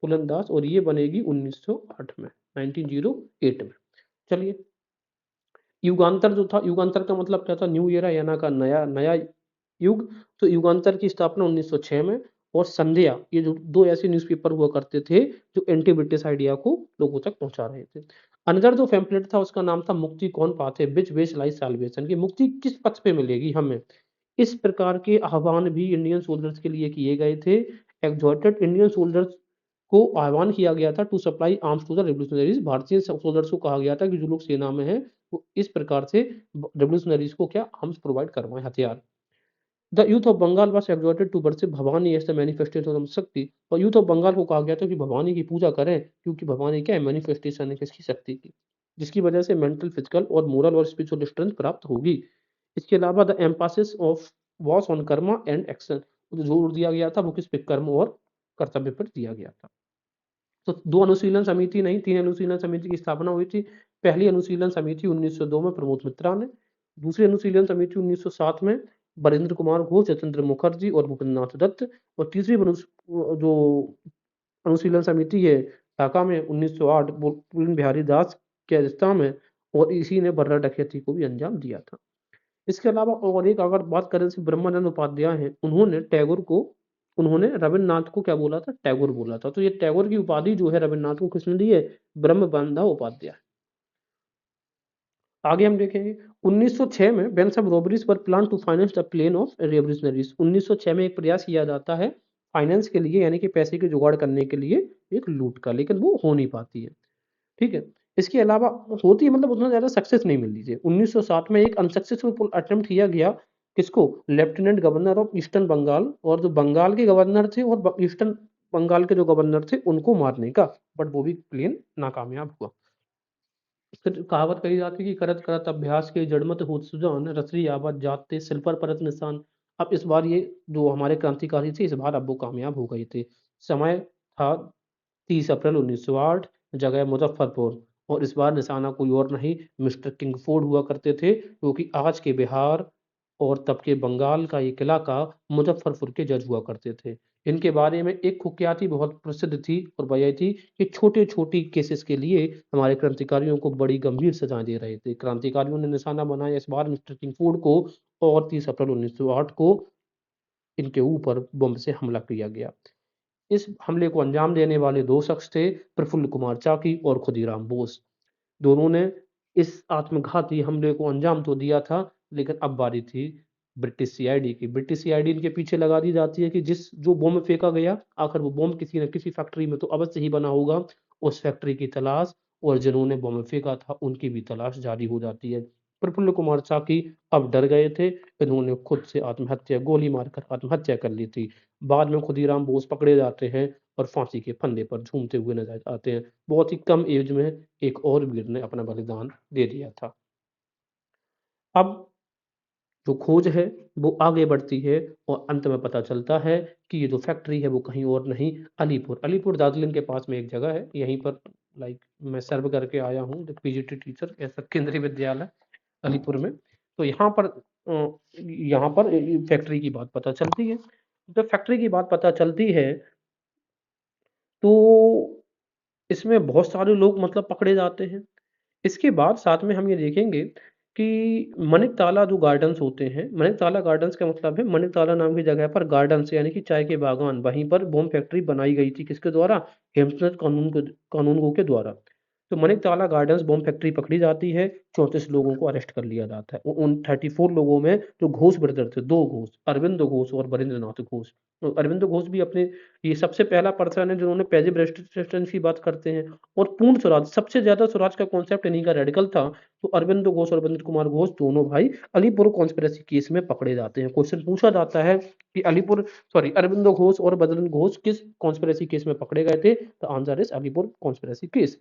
पुलंदास, और ये बनेगी 1908 में, 1908 में। चलिए, युगांतर जो था, युगांतर का मतलब क्या था? न्यू ईरा, यानी का नया नया युग। तो युगांतर की स्थापना 1906 में। और संध्या, ये जो दो ऐसे न्यूज़पेपर हुआ करते थे जो एंटी ब्रिटिश आइडिया को लोगों तक पहुंचा रहे थे। अनदर जो पैम्फलेट था उसका नाम था मुक्ति कौन पाथे, विच वेज लाई साल्वेशन, की मुक्ति किस पथ पे मिलेगी हमें। इस प्रकार के आह्वान भी इंडियन सोल्जर्स के लिए किए गए थे। एग्जॉर्टेड इंडियन सोल्जर्स को आह्वान किया गया था to supply arms to the revolutionaries. भारतीय सोल्जर्स को कहा गया था कि जो लोग सेना में हैं वो इस प्रकार से रेवोल्यूशनरीज को क्या आर्म्स प्रोवाइड करवाएं, हथियार। The youth of Bengal was exhorted to worship Bhavani as the manifestation of Shakti. और यूथ ऑफ बंगाल को कहा गया था कि भवानी की पूजा करें, क्योंकि भवानी क्या है, मैनिफेस्टेशन है किसकी, शक्ति की, जिसकी वजह से मेंटल, फिजिकल और मोरल और स्पिरिचुअल स्ट्रेंथ प्राप्त होगी। इसके अलावा the Mphasis of was on Karma and action, जो जोर दिया गया था वो किस पे, कर्म और कर्तव्य पर दिया गया था। तो 2 अनुशीलन समिति नहीं, 3 अनुशीलन समिति की स्थापना हुई थी। पहली अनुशीलन समिति 1902 में प्रमोद मित्रा ने, दूसरी अनुशीलन समिति 1907 में बरिंद्र कुमार घोष, यतीन्द्र मुखर्जी और भूपेंद्रनाथ दत्त, और तीसरी जो अनुशीलन समिति है ढाका में 1908 पूर्ण बिहारी दास के अध्यक्षता में, और इसी ने बर्रा डकैती को भी अंजाम दिया था। इसके अलावा और एक अगर बात करें तो ब्रह्मानंद उपाध्याय हैं, उन्होंने रविन्द्रनाथ को क्या बोला था, टैगोर बोला था। तो ये टैगोर की उपाधि जो है रविन्द्रनाथ को किसने दी है, ब्रह्मबंधा उपाध्याय। आगे हम देखेंगे 1906 में when some robberies were plan to finance the plan of revolutionaries. 1906 में एक प्रयास किया जाता है फाइनेंस के लिए, यानी कि पैसे के जुगाड़ करने के लिए एक लूट का, लेकिन वो हो नहीं पाती है। ठीक है, इसके अलावा होती है, मतलब उतना ज्यादा सक्सेस नहीं मिलती थी। 1907 में एक अनसक्सेसफुल अटेम्प्ट किया गया, किसको, lieutenant governor of eastern Bengal, और जो बंगाल के गवर्नर थे और ईस्टर्न बंगाल के जो गवर्नर थे उनको मारने का, बट वो भी प्लेन नाकामयाब हुआ। फिर कहावत कही जाती है कि करत करत अभ्यास के जड़मत होत सुजान, रसरी आवाज जाते सिल पर परत निशान। अब इस बार ये जो हमारे क्रांतिकारी थे, इस बार अब वो कामयाब हो गए थे। समय था 30 अप्रैल 1908, जगह मुजफ्फरपुर, और इस बार निशाना कोई और नहीं, मिस्टर किंगफोर्ड हुआ करते थे, जो कि आज के बिहार और तब के बंगाल का एक इलाका मुजफ्फरपुर के जज हुआ करते थे। इनके बारे में एक कुख्याति बहुत प्रसिद्ध थी, और वह यह थी कि छोटे छोटे केसेस के लिए हमारे क्रांतिकारियों को बड़ी गंभीर सजाएं दे रहे थे। क्रांतिकारियों ने निशाना बनाया इस बार मिस्टर किंगफोर्ड को, और 30 अप्रैल 1908 को इनके ऊपर बम से हमला किया गया। इस हमले को अंजाम देने वाले दो शख्स थे, प्रफुल्ल कुमार चाकी और खुदीराम बोस। दोनों ने इस आत्मघाती हमले को अंजाम तो दिया था, लेकिन अब बारी थी ब्रिटिश सीआईडी की। ब्रिटिश सीआईडी इनके पीछे लगा दी जाती है कि जिस जो बम फेंका गया, आखिर वो बम किसी न किसी फैक्ट्री में तो अवश्य ही बना होगा। उस फैक्ट्री की तलाश और जिन्होंने बम फेंका था उनकी भी तलाश जारी हो जाती है। प्रफुल्ल कुमार चाकी अब डर गए थे, इन्होंने खुद से आत्महत्या, गोली मारकर आत्महत्या कर ली थी। बाद में खुदीराम बोस पकड़े जाते हैं और फांसी के फंदे पर झूमते हुए नजर आते हैं। बहुत ही कम एज में एक और वीर ने अपना बलिदान दे दिया था। अब जो खोज है वो आगे बढ़ती है, और अंत में पता चलता है कि ये जो फैक्ट्री है वो कहीं और नहीं, अलीपुर दार्जिलिंग के पास में एक जगह है, यहीं पर लाइक मैं सर्व करके आया हूँ, पीजीटी टीचर ऐसा केंद्रीय विद्यालय अलीपुर में। तो यहाँ पर फैक्ट्री की बात पता चलती है। जब फैक्ट्री की बात पता चलती है तो इसमें बहुत सारे लोग मतलब पकड़े जाते हैं। इसके बाद साथ में हम ये देखेंगे कि मनिकताला जो गार्डन्स होते हैं, मनिकताला गार्डन्स का मतलब है मनिकताला नाम की जगह पर गार्डन्स यानी कि चाय के बागान, वहीं पर बॉम्ब फैक्ट्री बनाई गई थी, किसके द्वारा, हेमचंद कानूनगो के द्वारा। तो मनिकताला गार्डन्स बॉम्ब फैक्ट्री पकड़ी जाती है, 34 लोगों को अरेस्ट कर लिया जाता है। उन 34 लोगों में जो घोष ब्रदर थे, दो घोष, अरविंद घोष और वरिंद्रनाथ घोष। तो अरविंद घोष भी अपने, ये सबसे पहला पर्सन है जिन्होंने पैसिव रेजिस्टेंस की बात करते हैं, और पूर्ण स्वराज, सबसे ज्यादा स्वराज का कॉन्सेप्ट इन्हीं का रेडिकल था। तो अरविंद घोष और अरविंद कुमार घोष दोनों भाई अलीपुर कॉन्स्पिरेसी केस में पकड़े जाते हैं। क्वेश्चन पूछा जाता है कि अरविंद घोष और बजरंग घोष किस कॉन्स्पिरेसी केस में पकड़े गए थे, तो answer is Alipur conspiracy case.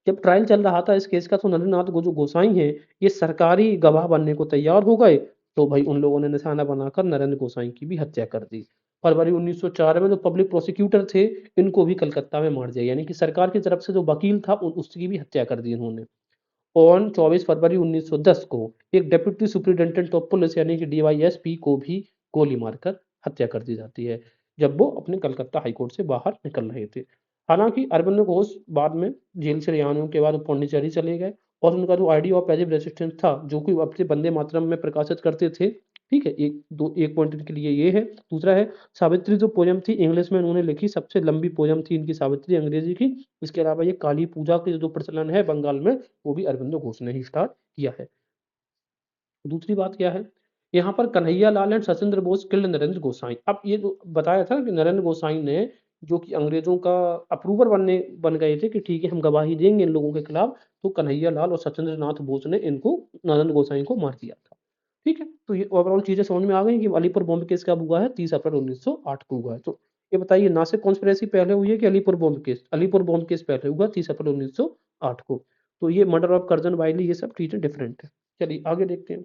जब ट्रायल चल रहा था इस केस का, तो नरेंद्रनाथ जो गोसाई हैं, ये सरकारी गवाह बनने को तैयार हो गए। तो भाई उन लोगों ने निशाना बनाकर नरेंद्र गोसाई की भी हत्या कर दी। फरवरी 1904 में जो पब्लिक प्रोसिक्यूटर थे, इनको भी कलकत्ता में मार दिया, यानी कि सरकार की तरफ से जो वकील था उसकी भी हत्या कर दी उन्होंने। ऑन 24 फरवरी 1910 को एक डेप्यूटी सुप्रिंटेंडेंट ऑफ पुलिस यानी कि डीवाईएसपी को भी गोली मारकर हत्या कर दी जाती है, जब वो अपने कलकत्ता हाईकोर्ट से बाहर निकल रहे थे। हालांकि अरविंद घोष बाद में जेल से रिहा होने के बाद पौंडीचेरी चले गए, और उनका जो आइडिया ऑफ पैसिव रेजिस्टेंस था, जो कि अपने वंदे मातरम में प्रकाशित करते थे। ठीक है, एक पॉइंट इनके लिए ये है। दूसरा है सावित्री, जो पोयम थी इंग्लिश में उन्होंने लिखी, सबसे लंबी पोयम थी इनकी सावित्री, अंग्रेजी की। इसके अलावा ये काली पूजा के जो प्रचलन है बंगाल में, वो भी अरविंदो घोष ने ही स्टार्ट किया है। दूसरी बात क्या है, यहाँ पर कन्हैया लाल एंड सचिंद्र बोस किल्ड नरेंद्र गोसाई। अब ये जो बताया था कि नरेंद्र गोसाई ने, जो कि अंग्रेजों का अप्रूवर बन गए थे कि ठीक है हम गवाही देंगे इन लोगों के खिलाफ, तो कन्हैया लाल और सचिंद्र नाथ बोस ने इनको, नरेंद्र गोसाई को मार दिया था। ठीक है, तो ये ओवरऑल चीज़ें समझ में आ गई कि अलीपुर बॉम्ब केस कब हुआ है, 30 अप्रैल 1908 को हुआ है। तो ये बताइए, नासिक कॉन्स्पिरेसी पहले हुई है कि Alipur bomb case? Alipur bomb case पहले हुआ 30 अप्रैल 1908 को। तो ये मर्डर ऑफ कर्जन वाइली, ये सब चीज़ें डिफरेंट है। चलिए आगे देखते हैं।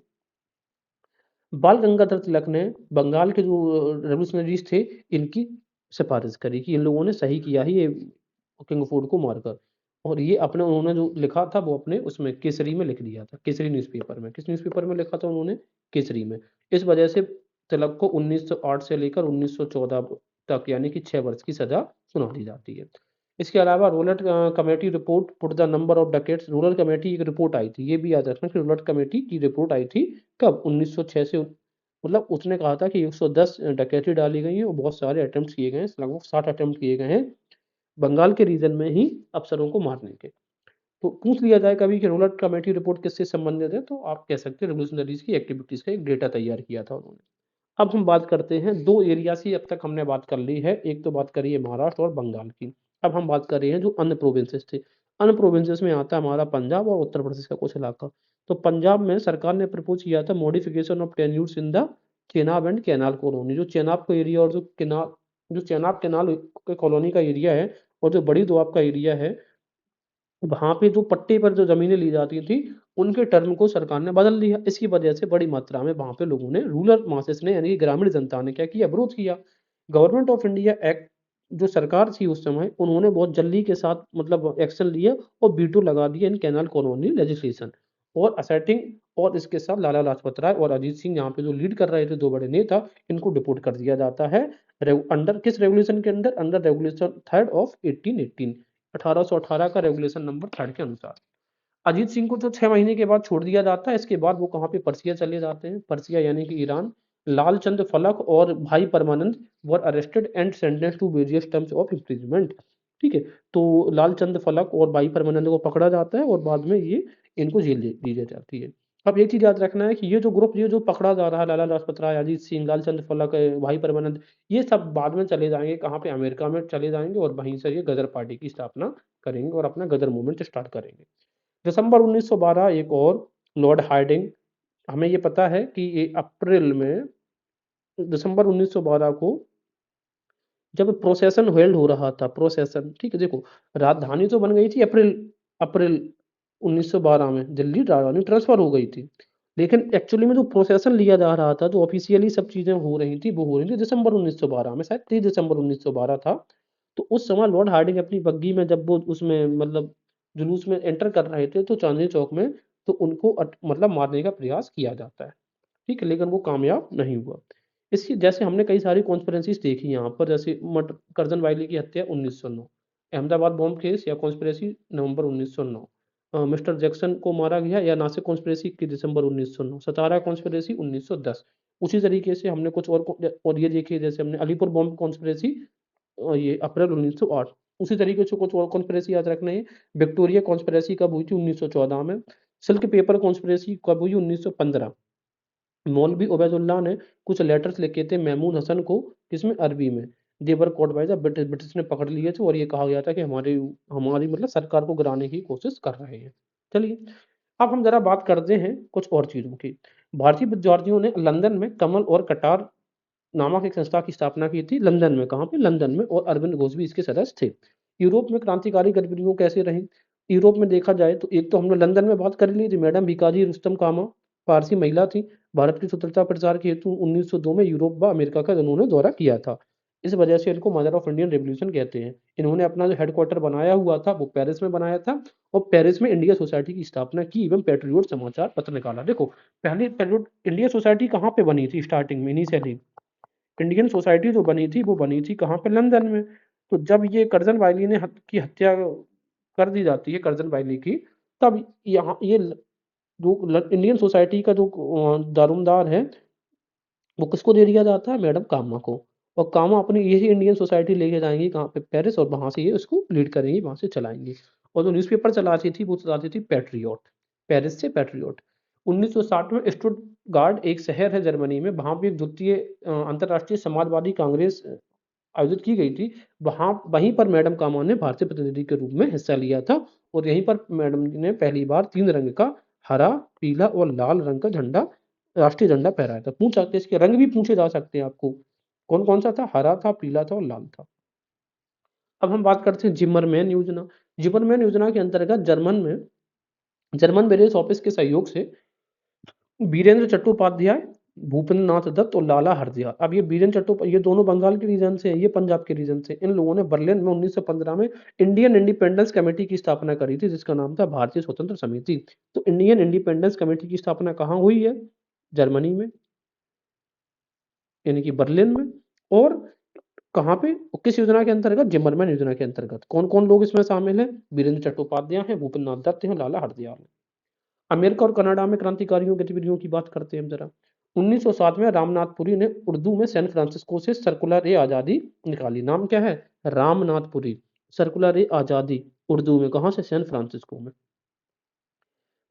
बाल गंगाधर तिलक ने बंगाल के जो रेवोल्यूशनरीज थे, इनकी सिफारिश करी कि इन लोगों ने सही किया ही ये किंग फोर्ड को मारकर। और ये अपने उन्होंने जो लिखा था वो अपने उसमें केसरी में लिख दिया था, केसरी न्यूज़पेपर में। किस न्यूज़पेपर में लिखा था उन्होंने? केसरी में। इस वजह से तिलक को 1908 से लेकर 1914 तक यानी कि 6 वर्ष की सजा सुना दी जाती है। इसके अलावा Rowlatt committee report put the number of dacoits, Rowlatt committee एक रिपोर्ट आई थी, ये भी याद रखना कि रूलर कमेटी की रिपोर्ट आई थी कब? 1906 से, मतलब उसने कहा था कि 110 डकैती डाली गई है और बहुत सारे अटेम्प्ट किए गए हैं, लगभग 60 अटेम्प्ट किए गए हैं बंगाल के रीजन में ही अफसरों को मारने के। तो पूछ लिया जाए कभी कि रूलर कमेटी रिपोर्ट किससे संबंधित है, तो आप कह सकते हैं रिवोल्यूशनरीज की एक्टिविटीज का एक डेटा तैयार किया था उन्होंने। अब हम बात करते हैं दो एरिया की, अब तक हमने बात कर ली है, एक तो बात करी है महाराष्ट्र और बंगाल की। अब हम बात कर रहे हैं जो अन्य प्रोविंसेस थे। अन्य प्रोविंसेस में आता है हमारा पंजाब और उत्तर प्रदेश का कुछ इलाका। तो पंजाब में सरकार ने प्रपोज किया था modification of tenures in the Chenab and canal colony. जो चेनाब का एरिया और जो चेनाब कैनाल के कॉलोनी का एरिया है और जो बड़ी दोआब का एरिया है, वहाँ पे जो पट्टे पर जो ज़मीनें ली जाती थी, उनके टर्म को सरकार ने बदल दिया। इसकी वजह से बड़ी मात्रा में वहाँ पे लोगों ने, रूरल मासेस ने यानी कि ग्रामीण जनता ने क्या किया? विरोध किया। गवर्नमेंट ऑफ इंडिया एक्ट जो सरकार थी उस समय, उन्होंने बहुत जल्दी के साथ मतलब एक्शन लिया और वीटो लगा दिया इन कैनाल कॉलोनी लेजिस्लेशन और असेटिंग। और इसके साथ लाला लाजपत राय और अजीत सिंह यहाँ पे जो लीड कर रहे थे, 2 बड़े नेता, इनको डिपोर्ट कर दिया जाता है। अंडर किस रेगुलेशन के अंदर? अंडर रेगुलेशन थर्ड ऑफ 1818, 1818 का रेगुलेशन नंबर 3 के अनुसार। अजीत सिंह को तो 6 महीने के बाद छोड़ दिया जाता है। इसके बाद वो कहाँ पे? पर्सिया चले जाते हैं, पर्सिया यानी कि ईरान। लालचंद फलक और Bhai Parmanand were arrested and sentence to various terms of imprisonment. ठीक है, तो लालचंद फलक और भाई परमानंद को पकड़ा जाता है और बाद में ये इनको जेल दे दी जाती है। अब एक चीज याद रखना है कि ये जो ग्रुप, ये जो पकड़ा जा रहा है, लाला लाजपत राय, अजीत सिंह, लालचंद फलक, भाई परमानंद, ये सब बाद में चले जाएंगे कहाँ पे? अमेरिका में चले जाएंगे और वहीं से ये गदर पार्टी की स्थापना करेंगे और अपना गदर मूवमेंट स्टार्ट करेंगे। दिसंबर 1912 एक और, लॉर्ड हार्डिंग। हमें ये पता है कि ये अप्रैल में, दिसंबर 1912 को जब प्रोसेशन हेल्ड हो रहा था, प्रोसेशन, ठीक है, देखो राजधानी तो बन गई थी अप्रैल अप्रैल 1912 में, दिल्ली राजधानी ट्रांसफर हो गई थी। लेकिन एक्चुअली में जो प्रोसेशन लिया जा रहा था, जो ऑफिशियली सब चीजें हो रही थी, वो हो रही थी दिसंबर 1912 में, शायद 30 दिसंबर 1912 था। तो उस समय लॉर्ड हार्डिंग अपनी बग्गी में जब वो उसमें मतलब जुलूस में एंटर कर रहे थे तो चांदनी चौक में, तो उनको मतलब मारने का प्रयास किया जाता है। ठीक है, लेकिन वो कामयाब नहीं हुआ। इसकी जैसे हमने कई सारी कॉन्स्पिरेसीज देखी यहाँ पर, जैसे कर्जन वाइली की हत्या 1909, अहमदाबाद बॉम्ब केस या कॉन्स्पिरेसी नवंबर 1909, मिस्टर जैक्सन को मारा गया या नासिक कॉन्स्पिरेसी 21 दिसंबर 1909, सतारा कॉन्स्पिरेसी 1910। उसी तरीके से हमने कुछ और ये देखिए, जैसे हमने अलीपुर बॉम्ब कॉन्स्पिरेसी ये अप्रैल 1908। उसी तरीके से कुछ और कॉन्स्पिरेसी याद रखना है। विक्टोरिया कॉन्स्पिरेसी कब हुई थी? 1914 में। सिल्क पेपर कॉन्स्पिरेसी कब हुई? 1915। मौलवी उबैदुल्लाह ने कुछ लेटर्स लिखे थे महमूद हसन को, किसमें? अरबी में। They were caught by the British, British ने पकड़ लिए थे और ये कहा गया था कि हमारी हमारी मतलब सरकार को गिराने की कोशिश कर रहे हैं। चलिए अब हम जरा बात करते हैं कुछ और चीजों की। भारतीय विद्यार्थियों ने लंदन में कमल और कटार नामक एक संस्था की स्थापना की थी, लंदन में। कहाँ पे? लंदन में। और अरविंद घोष भी इसके सदस्य थे। यूरोप में क्रांतिकारी गतिविधियों कैसे रही? यूरोप में देखा जाए तो एक तो हमने लंदन में बात कर ली थी, मैडम भिकाजी रुस्तम कामा, पारसी महिला थी। भारत की स्वतंत्रता प्रचार के हेतु 1902 में यूरोप व अमेरिका का उन्होंने दौरा किया था। इस वजह से इनको मदर ऑफ इंडियन रेवोल्यूशन कहते हैं। इन्होंने अपना जो हेडक्वार्टर बनाया हुआ था वो पेरिस में बनाया था और पेरिस में इंडिया सोसाइटी की स्थापना की एवं पेट्रियोट समाचार पत्र निकाला। देखो पहले पेट्रियोट इंडिया सोसाइटी कहाँ पे बनी थी? स्टार्टिंग में इनिशियली इंडियन सोसाइटी जो बनी थी वो बनी थी कहाँ पे? लंदन में। तो जब ये कर्जन वाइली ने की हत्या कर दी जाती है, कर्जन वाइली की, तब यहाँ ये जो इंडियन सोसाइटी का जो दारोमदार है, वो किसको दे दिया जाता है? मैडम कामा को। और कामा अपनी यही इंडियन सोसाइटी लेके जाएंगी कहाँ पे? पेरिस, और वहां से ये उसको लीड करेंगी, वहां से चलाएंगी। और जो न्यूज़पेपर चलाती थी वो चलाती थी पैट्रियोट, पेरिस से पैट्रियोट। 1960 में स्टुटगार्ट एक शहर है जर्मनी में, वहां पे एक द्वितीय अंतर्राष्ट्रीय समाजवादी कांग्रेस आयोजित की गई थी। वहां वहीं पर मैडम कामा ने भारतीय प्रतिनिधि के रूप में हिस्सा लिया था और यहीं पर मैडम ने पहली बार 3 रंग का, हरा, पीला और लाल रंग का झंडा राष्ट्रीय झंडा फहराया था। पूछ सकते हैं, इसके रंग भी पूछे जा सकते हैं आपको। कौन कौन सा था? हरा था, पीला था और लाल था। अब हम बात करते हैं जिमरमैन योजना। जिमरमैन योजना के अंतर्गत जर्मन वेरियस ऑफिस के सहयोग से वीरेंद्र चट्टोपाध्याय, भूपेंद्र नाथ दत्त और लाला हरदयाल। अब ये वीरेंद्र चट्टोपाध्याय, ये दोनों बंगाल के रीजन से हैं, ये पंजाब के रीजन से। इन लोगों ने बर्लिन में 1915 में इंडियन इंडिपेंडेंस कमेटी की स्थापना करी थी, जिसका नाम था भारतीय स्वतंत्र समिति। तो इंडियन इंडिपेंडेंस कमेटी की स्थापना कहाँ हुई है? जर्मनी में, यानी कि बर्लिन में। और कहाँ पे? किस योजना के अंतर्गत? जिमरमैन योजना के अंतर्गत। कौन कौन लोग इसमें शामिल हैं? वीरेंद्र चट्टोपाध्याय हैं, भूपेंद्र नाथ दत्त हैं, लाला हरदयाल हैं। अमेरिका और कनाडा में क्रांतिकारियों गतिविधियों की बात करते हैं हम जरा। 1907 में रामनाथपुरी ने उर्दू में सैन फ्रांसिस्को से सर्कुलर ए आजादी निकाली। नाम क्या है? रामनाथपुरी। सर्कुलर ए आजादी उर्दू में कहाँ से? सैन फ्रांसिस्को में।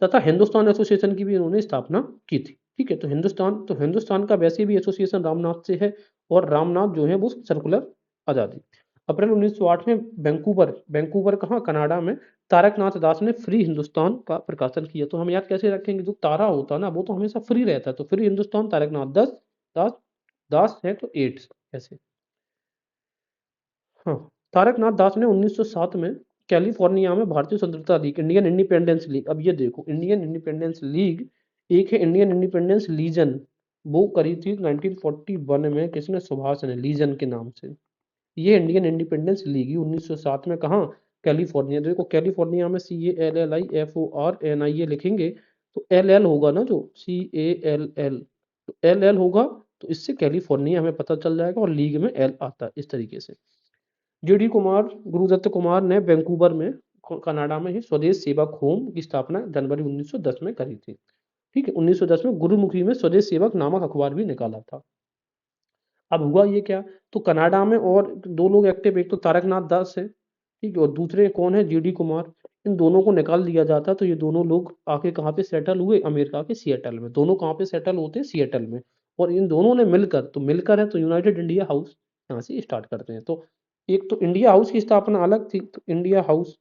तथा हिंदुस्तान एसोसिएशन की भी इन्होंने स्थापना की थी। ठीक है, तो हिंदुस्तान का वैसे भी एसोसिएशन रामनाथ से है, और रामनाथ जो है वो सर्कुलर आजादी। अप्रैल 1908 में वैंकूवर वैंकूवर कहाँ? कनाडा में तारकनाथ दास ने फ्री हिंदुस्तान का प्रकाशन किया। तो हम याद कैसे रखेंगे? जो तारा होता है ना, वो तो हमेशा फ्री रहता है, तो फ्री हिंदुस्तान तारकनाथ दास दास है तो एड्स ऐसे। हाँ, तारकनाथ दास ने 1907 में कैलिफोर्निया में भारतीय स्वतंत्रता लीग, इंडियन इंडिपेंडेंस लीग। अब ये देखो, इंडियन इंडिपेंडेंस लीग, एक है इंडियन इंडिपेंडेंस लीजन, वो करी थी 1941 में, किसने? सुभाष ने, लीजन के नाम से। ये इंडियन इंडिपेंडेंस लीग 1907 में कहाँ? कैलिफोर्निया। देखो कैलिफोर्निया में CALLIFORNIA लिखेंगे तो LL होगा ना, जो CALL, तो LL होगा, तो इससे कैलिफोर्निया हमें पता चल जाएगा, और लीग में L आता है इस तरीके से। गुरुदत्त कुमार ने वैंकूवर में, कनाडा में ही स्वदेश सेवक होम की स्थापना जनवरी 1910 में करी थी। ठीक है, 1910 में गुरुमुखी में स्वदेश सेवक नामक अखबार भी निकाला था। अब हुआ ये क्या? तो कनाडा में और दो लोग एक्टिव, एक तो तारकनाथ दास है, ठीक है, और दूसरे कौन है? GD कुमार। इन दोनों को निकाल दिया जाता, तो ये दोनों लोग आके कहाँ पे सेटल हुए? अमेरिका के सिएटल में। दोनों कहाँ पे सेटल होते हैं? सिएटल में। और इन दोनों ने मिलकर है तो यूनाइटेड इंडिया हाउस यहाँ से स्टार्ट करते हैं। तो एक तो इंडिया हाउस की स्थापना अलग थी, तो इंडिया हाउस,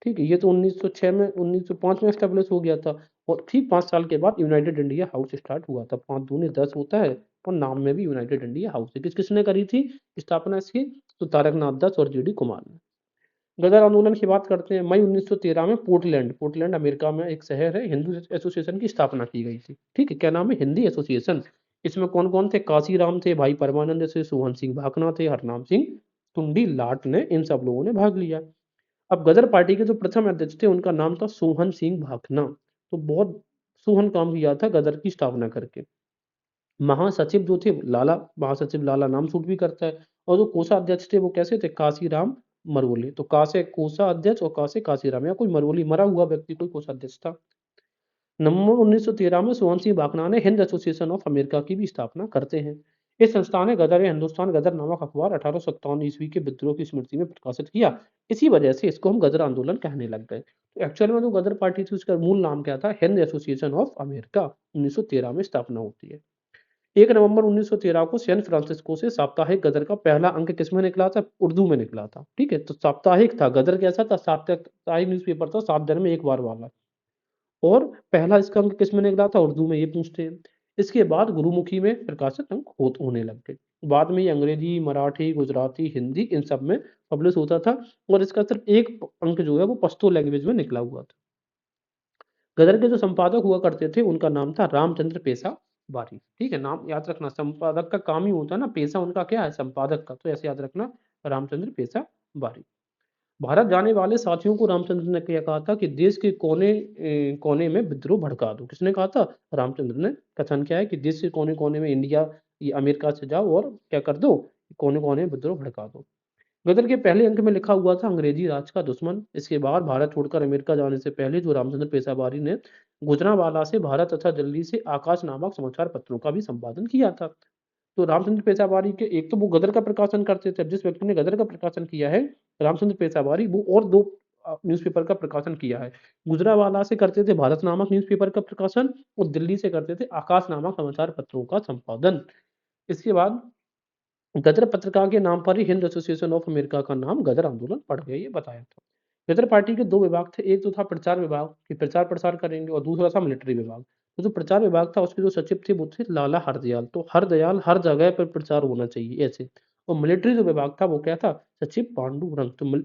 ठीक है, ये तो 1906 में 1905 में एस्टेब्लिश हो गया था। और ठीक 5 साल के बाद यूनाइटेड इंडिया हाउस स्टार्ट हुआ था। 5 दूनी 10 होता है, और नाम में भी यूनाइटेड इंडिया हाउस है। किसने करी थी स्थापना इसकी? तो तारकनाथ दास और GD कुमार ने। गदर आंदोलन की बात करते हैं। मई 1913 में पोर्टलैंड अमेरिका में एक शहर है, हिंदू एसोसिएशन की स्थापना की गई थी। ठीक है, क्या नाम है? हिंदी एसोसिएशन। इसमें कौन कौन थे? काशीराम थे, भाई परमानंद थे, सोहन सिंह भाकना थे, हरनाम सिंह टुंडी लाट ने, इन सब लोगों ने भाग लिया। अब गदर पार्टी के जो प्रथम अध्यक्ष थे, उनका नाम था सोहन सिंह भाकना। तो बहुत सोहन काम किया था गदर की स्थापना करके। महासचिव जो थे लाला, महासचिव लाला नाम सूट भी करता है। और जो कोषाध्यक्ष थे वो कैसे थे? काशीराम मरवोली। तो का से कोषाध्यक्ष और का से काशीराम, या कोई मरवोली मरा हुआ व्यक्ति कोई कोषाध्यक्ष था। नवंबर 1913 में सोहन सिंह भाकना ने हिंद एसोसिएशन ऑफ अमेरिका की भी स्थापना करते हैं। इस संस्था ने गदर हिंदुस्तान गदर नामक अखबार 1857 ईस्वी के विद्रोह की स्मृति में प्रकाशित किया। इसी वजह से इसको हम गदर आंदोलन कहने लग गए। तो एक्चुअल में जो गदर पार्टी थी उसका मूल नाम क्या था? Hind association of America. 1913 में स्थापना होती है। 1 नवंबर 1913 को सैन फ्रांसिस्को से साप्ताहिक गदर का पहला अंक किसमें निकला था? उर्दू में निकला था। ठीक है, तो साप्ताहिक था। गदर कैसा था? साप्ताहिक न्यूज़पेपर था, 7 दिन में एक बार वाला। और पहला इसका अंक किसमें निकला था? उर्दू में, ये पूछते हैं। इसके बाद गुरुमुखी में प्रकाशित अंक होने लग गए। बाद में ये अंग्रेजी, मराठी, गुजराती, हिंदी, इन सब में पब्लिश होता था। और इसका सिर्फ एक अंक जो है वो पश्तो लैंग्वेज में निकला हुआ था। गदर के जो संपादक हुआ करते थे उनका नाम था रामचंद्र पेशा बारी। ठीक है, नाम याद रखना, संपादक का काम ही होता है ना, पेशा उनका क्या है? संपादक का। तो ऐसे याद रखना, रामचंद्र पेशा बारी। भारत जाने वाले साथियों को रामचंद्र ने क्या कहा था? कि देश के कोने कोने में विद्रोह भड़का दो। किसने कहा था? रामचंद्र ने। कथन क्या है? कि देश के कोने कोने में इंडिया, ये अमेरिका से जाओ और क्या कर दो? कोने कोने में विद्रोह भड़का दो। गदर के पहले अंक में लिखा हुआ था अंग्रेजी राज का दुश्मन। इसके बाद भारत छोड़कर अमेरिका जाने से पहले जो रामचंद्र पेशावारी ने गुजरांवाला से भारत तथा दिल्ली से आकाश नामक समाचार पत्रों का भी संपादन किया था। तो रामचंद्र पेशावारी के, एक तो वो गदर का प्रकाशन करते थे। अब जिस व्यक्ति ने गदर का प्रकाशन किया है रामचंद्र पेशावारी, वो और दो न्यूज़पेपर का प्रकाशन किया है। गुजरांवाला से करते थे भारत नामक न्यूज़पेपर का प्रकाशन, और दिल्ली से करते थे आकाश नामक समाचार पत्रों का संपादन। इसके बाद गदर पत्रिका के नाम पर ही हिंद एसोसिएशन ऑफ अमेरिका का नाम गदर आंदोलन पड़ गया, ये बताया था। गदर पार्टी के 2 विभाग थे, एक तो था प्रचार विभाग कि प्रचार प्रसार करेंगे और दूसरा था मिलिट्री विभाग। तो जो प्रचार विभाग था उसके जो सचिव थे वो थे लाला हरदयाल, तो हरदयाल हर जगह पर प्रचार होना चाहिए ऐसे। और मिलिट्री जो विभाग था वो क्या था, सचिव पांडुरंग, तो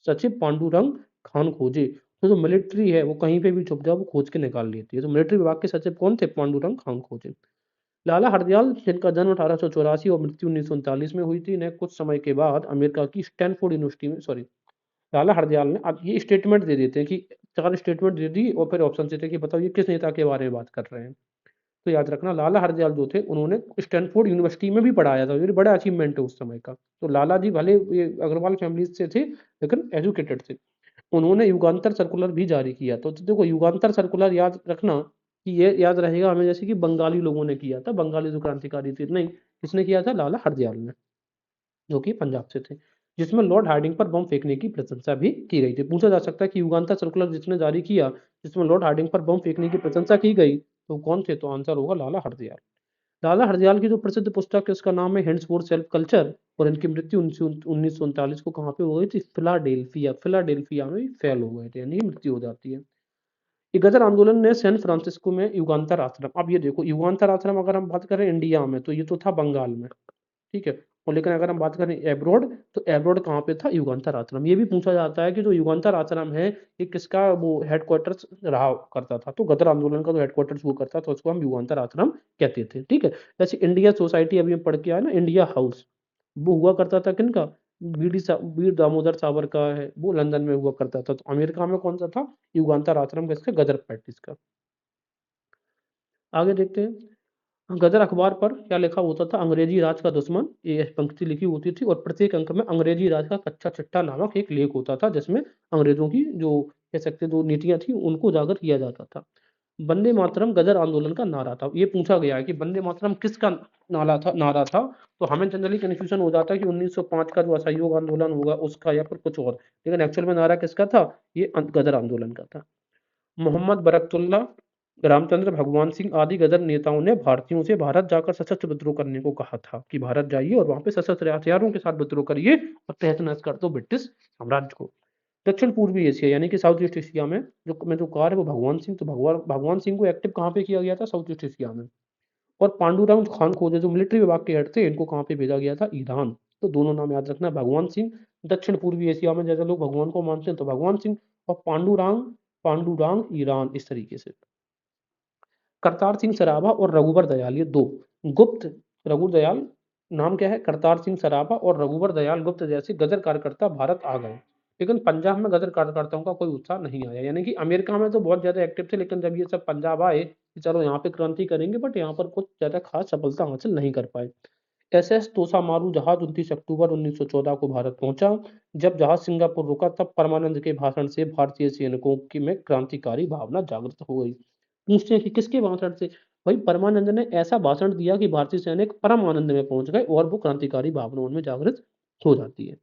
सचिव पांडुरंग खान खोजे। तो जो मिलिट्री है वो कहीं पे भी छुप जाए वो खोज के निकाल लेती है। तो मिलिट्री विभाग के सचिव कौन थे, पांडुरंग खान खोजे। लाला हरदयाल जिनका जन्म 1884 और मृत्यु 1939 में हुई थी, ने कुछ समय के बाद अमेरिका की स्टैनफोर्ड यूनिवर्सिटी में सॉरी लाला हरदयाल ने अब ये स्टेटमेंट दे देते हैं कि 4 स्टेटमेंट दे दी और फिर ऑप्शन देते हैं कि बताओ ये किस नेता के बारे में बात कर रहे हैं। तो याद रखना लाला हरदयाल जो थे उन्होंने स्टैनफोर्ड यूनिवर्सिटी में भी पढ़ाया था, ये बड़ा अचीवमेंट है उस समय का। तो लाला जी भले ये अग्रवाल फैमिली से थे लेकिन एजुकेटेड थे। उन्होंने युगांतर सर्कुलर भी जारी किया। तो देखो युगांतर सर्कुलर याद रखना कि ये याद रहेगा हमें, जैसे कि बंगाली लोगों ने किया था, बंगाली जो क्रांतिकारी थे, नहीं किसने किया था, लाला हरदयाल ने, जो कि पंजाब से थे, जिसमें लॉर्ड हार्डिंग पर बम फेंकने की प्रशंसा भी की गई थी। पूछा जा सकता है कि युगांतर सर्कुलर जिसने जारी किया जिसमें लॉर्ड हार्डिंग पर बम फेंकने की प्रशंसा की गई तो कौन थे, तो आंसर होगा लाला हरदयाल। लाला हरदयाल की जो प्रसिद्ध पुस्तक है उसका नाम है हिंट्स फॉर सेल्फ कल्चर, और इनकी मृत्यु 1939 को कहाँ पे हो गई थी, फिलाडेल्फिया, फिलाडेल्फिया में फेल हो गए थे, यानी कि मृत्यु हो जाती है। ये गदर आंदोलन ने सैन फ्रांसिस्को में युगांतर आश्रम, अब ये देखो युगांतर आश्रम अगर हम बात करें इंडिया में तो ये तो था बंगाल में, ठीक है। और लेकिन अगर हम बात करें एब्रॉड तो एब्रॉड कहाँ पे था, युगांतर आश्रम। ये भी पूछा जाता है कि जो युगांतर आश्रम है ये किसका वो हेडक्वार्टर्स रहा करता था, तो गदर आंदोलन का जो हेडक्वार्टर्स वो करता था उसको हम युगांतर आश्रम कहते थे, ठीक है। जैसे इंडिया सोसाइटी अभी हम पढ़ के आए ना, इंडिया हाउस, वो हुआ करता था किनका, वीर दामोदर सावरकर का है, वो लंदन में हुआ करता था। तो अमेरिका में कौन सा था, युगांतर आश्रम किसका, गदर पार्टीज का। आगे देखते हैं, गदर अखबार पर क्या लिखा होता था, अंग्रेजी राज का दुश्मन, ये पंक्ति लिखी होती थी और प्रत्येक अंक में अंग्रेजी राज का कच्चा चिट्ठा नामक एक लेख होता था जिसमें अंग्रेजों की जो कह सकते जो नीतियां थी उनको उजागर किया जाता था। वंदे मातरम गदर आंदोलन का नारा था, ये पूछा गया है कि वंदे मातरम किसका नारा था। तो हमें जनरली कंफ्यूजन हो जाता है कि 1905 का जो असहयोग आंदोलन होगा उसका या फिर कुछ और, लेकिन एक्चुअल में नारा किसका था, ये गदर आंदोलन का था। मोहम्मद बरकतुल्ला, रामचंद्र भगवान सिंह आदि गदर नेताओं ने भारतीयों से भारत जाकर सशस्त्र विद्रोह करने को कहा था कि भारत जाइए और वहां पे सशस्त्र हथियारों के साथ विद्रोह करिए और तहस नहस कर दो ब्रिटिश साम्राज्य को। दक्षिण पूर्वी एशिया यानी कि साउथ ईस्ट एशिया में जो मैं जो कार है वो भगवान सिंह, तो भगवान सिंह को एक्टिव कहाँ पे किया गया था, साउथ ईस्ट एशिया में। और पांडुरंग खान खोजे जो मिलिट्री विभाग के हेड थे इनको कहाँ पे भेजा गया था, ईरान। तो दोनों नाम याद रखना, भगवान सिंह दक्षिण पूर्वी एशिया में जैसे लोग भगवान को मानते हैं तो भगवान सिंह, और पांडुरंग पांडुरंग ईरान, इस तरीके से। करतार सिंह सराभा और रघुवर दयाल, ये दो गुप्त, रघु दयाल नाम क्या है, करतार सिंह सराभा और रघुवर दयाल गुप्त जैसे गदर कार्यकर्ता भारत आ गए, लेकिन पंजाब में गदर कार्यकर्ताओं का कोई उत्साह नहीं आया। यानी कि अमेरिका में तो बहुत ज्यादा एक्टिव थे लेकिन जब ये सब पंजाब आए कि चलो यहाँ पे क्रांति करेंगे, बट यहाँ पर कुछ ज्यादा खास सफलता हासिल नहीं कर पाए। एसएस तोसामारू जहाज 29 अक्टूबर 1914 को भारत पहुंचा। जब जहाज सिंगापुर रुका तब परमानंद के भाषण से भारतीय सैनिकों की में क्रांतिकारी भावना जागृत हो गई। पूछते हैं कि किसके भाषण से, भाई परमानंद ने ऐसा भाषण दिया कि भारतीय सैनिक परम आनंद में पहुंच गए और वो क्रांतिकारी भावना उनमें जागृत हो जाती है।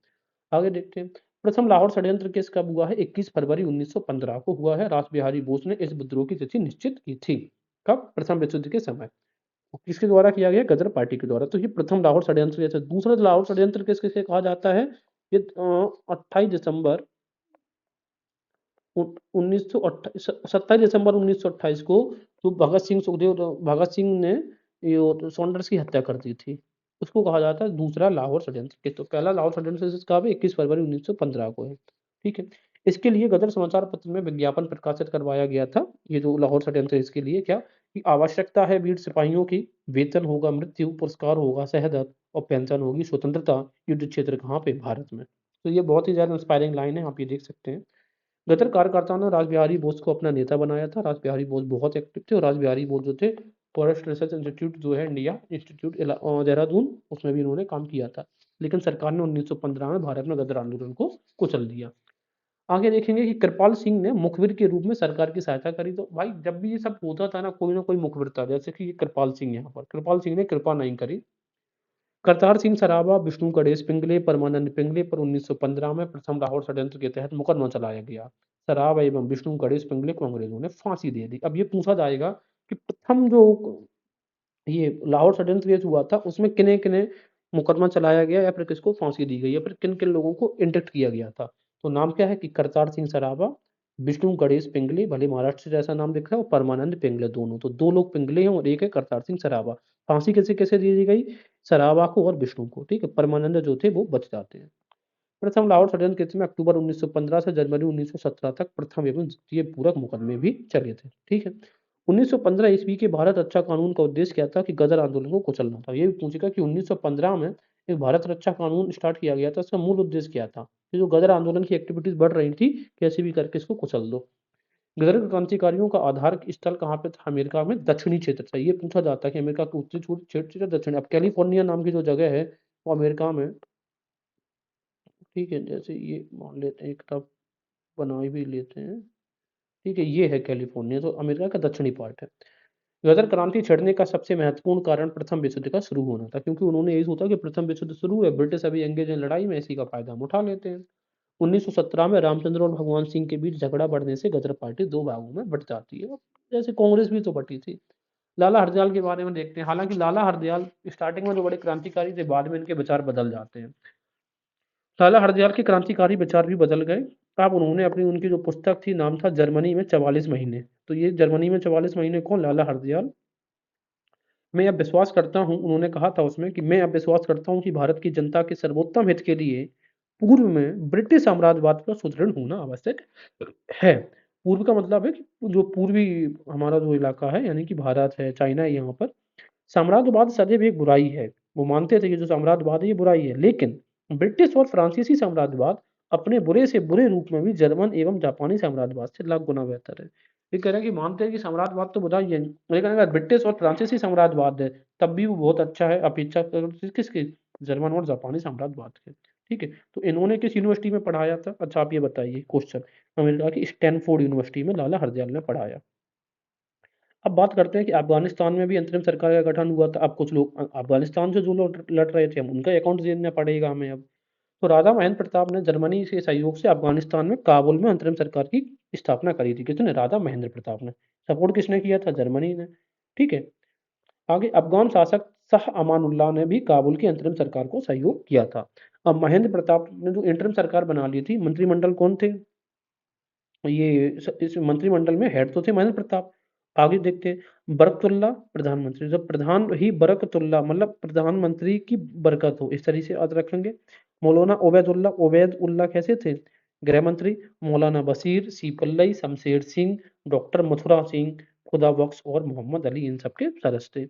आगे देखते हैं, प्रथम लाहौर षड्यंत्र केस कब हुआ है, 21 फरवरी 1915 को हुआ है। रास बिहारी बोस ने इस विद्रोह की तिथि निश्चित की थी, कब, प्रथम विश्व युद्ध के समय। किसके द्वारा किया गया, गदर पार्टी के द्वारा। तो ये प्रथम लाहौर षड्यंत्र जैसे, दूसरा लाहौर षड्यंत्र किस किसके कहा जाता है, ये 28 दिसंबर 27 दिसंबर 1928 को जो भगत सिंह सुखदेव भगत सिंह ने ये सॉन्डर्स की हत्या कर दी थी, उसको कहा जाता है दूसरा लाहौर षड्यंत्र के। तो पहला लाहौर षड्यंत्र कब है, 21 फरवरी 1915 को है, ठीक है। इसके लिए गदर समाचार पत्र में विज्ञापन प्रकाशित करवाया गया था, ये जो लाहौर षड्यंत्र इसके लिए क्या, कि आवश्यकता है वीर सिपाहियों की, वेतन होगा मृत्यु, पुरस्कार होगा शहादत और पेंशन होगी स्वतंत्रता, युद्ध क्षेत्र कहाँ पे, भारत में। तो ये बहुत ही ज्यादा इंस्पायरिंग लाइन है, आप ये देख सकते हैं। गदर कार्यकर्ताओं ने रास बिहारी बोस को अपना नेता बनाया था। रास बिहारी बोस बहुत एक्टिव थे और रास बिहारी बोस जो थे फॉरेस्ट रिसर्च इंस्टीट्यूट जो है इंडिया इंस्टीट्यूट देहरादून, उसमें भी इन्होंने काम किया था। लेकिन सरकार ने 1915 में भारत में गदर आंदोलन को कुचल दिया। आगे देखेंगे कि कृपाल सिंह ने मुखबिर के रूप में सरकार की सहायता करी। तो भाई जब भी ये सब होता था ना कोई मुखबिर था, जैसे कि ये कृपाल सिंह, यहाँ पर कृपाल सिंह ने कृपा नहीं करी। करतार सिंह सराभा, विष्णु गणेश पिंगले, परमानंद पिंगले पर 1915 में प्रथम लाहौर षड्यंत्र के तहत मुकदमा चलाया गया। सराभा एवं विष्णु गणेश पिंगले को अंग्रेजों ने फांसी दे दी। अब ये पूछा जाएगा कि प्रथम जो ये लाहौर षड्यंत्र केस हुआ था उसमें किन्हें किन्हें मुकदमा चलाया गया या फिर किसको फांसी दी गई या फिर किन किन लोगों को इंडिक्ट किया गया था। तो नाम क्या है कि करतार सिंह सराभा, विष्णु गणेश पिंगले, भले महाराष्ट्र से जैसा नाम दिख रहा है, और परमानंद पिंगले, दोनों। तो 2 लोग पिंगले हैं और एक है करतार सिंह सराभा। फांसी कैसे-कैसे दे दी गई? सराभा को और विष्णु को, ठीक है? परमानंद जो थे वो बच जाते हैं। प्रथम लाहौर षड्यंत्र केस में अक्टूबर 1915 से जनवरी 1917 तक प्रथम एवं द्वितीय पूरक मुकदमे भी चले थे, ठीक है? 1915 ईस्वी के भारत रक्षा कानून का उद्देश्य क्या था? कि गदर आंदोलन को कुचलना था। ये भी पूछेगा कि 1915 में एक भारत रक्षा कानून स्टार्ट किया गया था, इसका मूल उद्देश्य क्या था? कि जो गदर आंदोलन की एक्टिविटीज बढ़ रही थी, कैसे भी करके इसको कुचल दो। गदर क्रांतिकारियों का आधार स्थल कहाँ पे था? अमेरिका में दक्षिणी क्षेत्र था। ये पूछा जाता है कि अमेरिका के उत्तरी क्षेत्र या दक्षिण। अब कैलिफोर्निया नाम की जो जगह है वो अमेरिका में, ठीक है? जैसे ये मान लेते हैं, एक तरफ बना भी लेते हैं, ठीक है? ये है कैलिफोर्निया, तो अमेरिका का दक्षिणी पार्ट है। गदर क्रांति छिड़ने का सबसे महत्वपूर्ण कारण प्रथम विश्व युद्ध का शुरू होना था, क्योंकि उन्होंने यही सोचा कि प्रथम विश्व युद्ध शुरू है, ब्रिटिश अभी एंगेज है लड़ाई में, इसी का फायदा हम उठा लेते हैं। 1917 में रामचंद्र और भगवान सिंह के बीच झगड़ा बढ़ने से गदर पार्टी 2 भागों में बँट जाती है। जैसे कांग्रेस भी तो बटी थी। लाला हरदयाल के बारे में देखते हैं। हालाँकि लाला हरदयाल स्टार्टिंग में तो बड़े क्रांतिकारी थे, बाद में इनके विचार बदल जाते हैं। लाला हरदयाल के क्रांतिकारी विचार भी बदल गए। अब उन्होंने अपनी उनकी जो पुस्तक थी, नाम था जर्मनी में 44 महीने। तो ये जर्मनी में 44 महीने कौन? लाला हरदयाल। मैं अब विश्वास करता हूँ, उन्होंने कहा था उसमें कि मैं अब विश्वास करता हूँ कि भारत की जनता के सर्वोत्तम हित के लिए पूर्व में ब्रिटिश साम्राज्यवाद का सुदृढ़ होना आवश्यक है। पूर्व का मतलब है कि जो पूर्वी हमारा जो इलाका है, यानी कि भारत है, चाइना है, यहाँ पर साम्राज्यवाद सदैव एक बुराई है। वो मानते थे कि जो साम्राज्यवाद है ये बुराई है, लेकिन ब्रिटिश और फ्रांसीसी साम्राज्यवाद अपने बुरे से बुरे रूप में भी जर्मन एवं जापानी साम्राज्यवाद से लाख गुना बेहतर है। ये कह रहे हैं कि मानते हैं कि साम्राज्यवाद तो बुराई है, लेकिन अगर ब्रिटिश और फ्रांसीसी साम्राज्यवाद है तब भी वो बहुत अच्छा है, अपेक्षा किसके? जर्मन और जापानी साम्राज्यवाद के, ठीक है? तो इन्होंने किस यूनिवर्सिटी में पढ़ाया था? अच्छा आप ये बताइए क्वेश्चन। अमेरिका की स्टैनफोर्ड यूनिवर्सिटी में लाला हरदयाल ने पढ़ाया। अब बात करते हैं कि अफ़गानिस्तान में भी अंतरिम सरकार का गठन हुआ था। अब कुछ लोग अफ़गानिस्तान से जो लोग लड़ रहे थे, हम उनका अकाउंट देना पड़ेगा हमें अब। तो राजा महेंद्र प्रताप ने जर्मनी के सहयोग से अफ़गानिस्तान में काबुल में अंतरिम सरकार की स्थापना करी थी। किसने? राजा महेंद्र प्रताप ने। सपोर्ट किसने किया था? जर्मनी ने, ठीक है? आगे अफ़गान शासक शाह अमानुल्लाह ने भी काबुल की अंतरिम सरकार को सहयोग किया था। अब महेंद्र प्रताप ने जो इंटरिम सरकार बना ली थी, मंत्रिमंडल कौन थे? ये इस मंत्रिमंडल में हेड तो थे महेंद्र प्रताप। आगे देखते हैं, बरकतुल्ला प्रधानमंत्री। जब प्रधान ही बरकतुल्ला मतलब प्रधानमंत्री की बरकत हो, इस तरीके से याद रखेंगे। मौलाना ओबैद उल्ला कैसे थे? गृह मंत्री। मौलाना बशीर, सीपल्लई, शमशेर सिंह, डॉक्टर मथुरा सिंह, खुदा बख्श और मोहम्मद अली इन सबके सदस्य थे।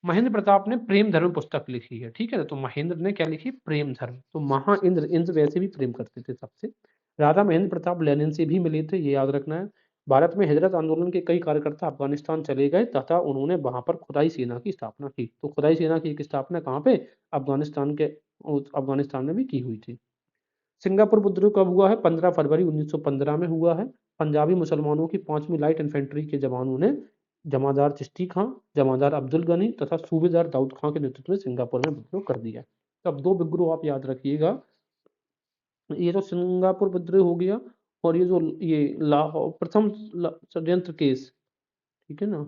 महेंद्र प्रताप ने प्रेम धर्म पुस्तक लिखी है, ठीक है? तो महेंद्र ने क्या लिखी? प्रेम धर्म। तो महाइंद्र, इंद्र वैसे भी प्रेम करते थे सबसे। राजा महेंद्र प्रताप लेनिन से भी मिले थे, ये याद रखना है। भारत में हिजरत आंदोलन के कई कार्यकर्ता अफगानिस्तान चले गए तथा उन्होंने वहां पर खुदाई सेना की स्थापना की। तो खुदाई सेना की एक स्थापना कहाँ पे? अफगानिस्तान के, अफगानिस्तान में भी की हुई थी। सिंगापुर विद्रोह कब हुआ है? 15 फरवरी 1915 में हुआ है। पंजाबी मुसलमानों की 5वीं लाइट इन्फेंट्री के जवानों ने जमादार चिश्ती खां, जमादार अब्दुल गनी तथा सूबेदार दाऊद खां के नेतृत्व में सिंगापुर में विद्रोह कर दिया। तो अब 2 विद्रोह आप याद रखिएगा। ये तो सिंगापुर विद्रोह हो गया, और ये जो ये लाहौर प्रथम षड्यंत्र केस, ठीक है ना?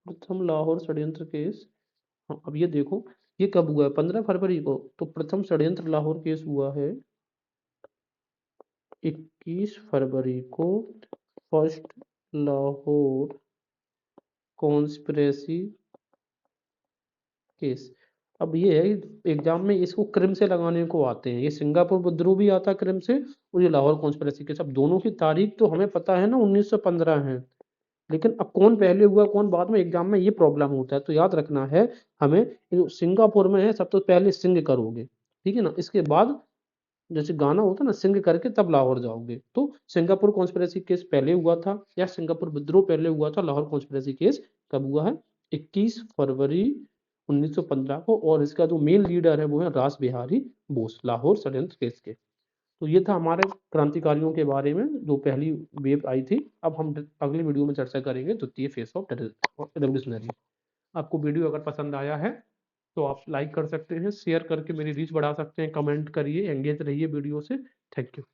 प्रथम लाहौर षड्यंत्र केस। हाँ, अब ये देखो, ये कब हुआ है? 15 फरवरी को। तो प्रथम षड्यंत्र लाहौर केस हुआ है 21 फरवरी को। First Lahore conspiracy case. अब ये है, एग्जाम में इसको क्रिम से लगाने को आते हैं। ये सिंगापुर विद्रोह भी आता है क्रिम से, और ये लाहौर कॉन्स्पिरेसी केस। अब दोनों की तारीख तो हमें पता है ना, 1915 है, लेकिन अब कौन पहले हुआ कौन बाद में, एग्जाम में ये प्रॉब्लम होता है। तो याद रखना है हमें, ये जो सिंगापुर में है सब तो पहले सिंग करोगे, ठीक है ना? इसके बाद जैसे गाना होता है ना, सिंग करके तब लाहौर जाओगे। तो सिंगापुर कॉन्स्पिरेसी केस पहले हुआ था, या सिंगापुर विद्रोह पहले हुआ था? लाहौर कॉन्स्पिरेसी केस कब हुआ है? 21 फरवरी 1915 को। और इसका जो मेन लीडर है वो है रास बिहारी बोस, लाहौर षड्यंत्र केस के। तो ये था हमारे क्रांतिकारियों के बारे में जो पहली वेव आई थी। अब हम अगली वीडियो में चर्चा करेंगे द्वितीय फेस ऑफ रेवोल्यूशनरी। आपको वीडियो अगर पसंद आया है तो आप लाइक कर सकते हैं, शेयर करके मेरी रीच बढ़ा सकते हैं, कमेंट करिए, एंगेज रहिए वीडियो से। Thank you.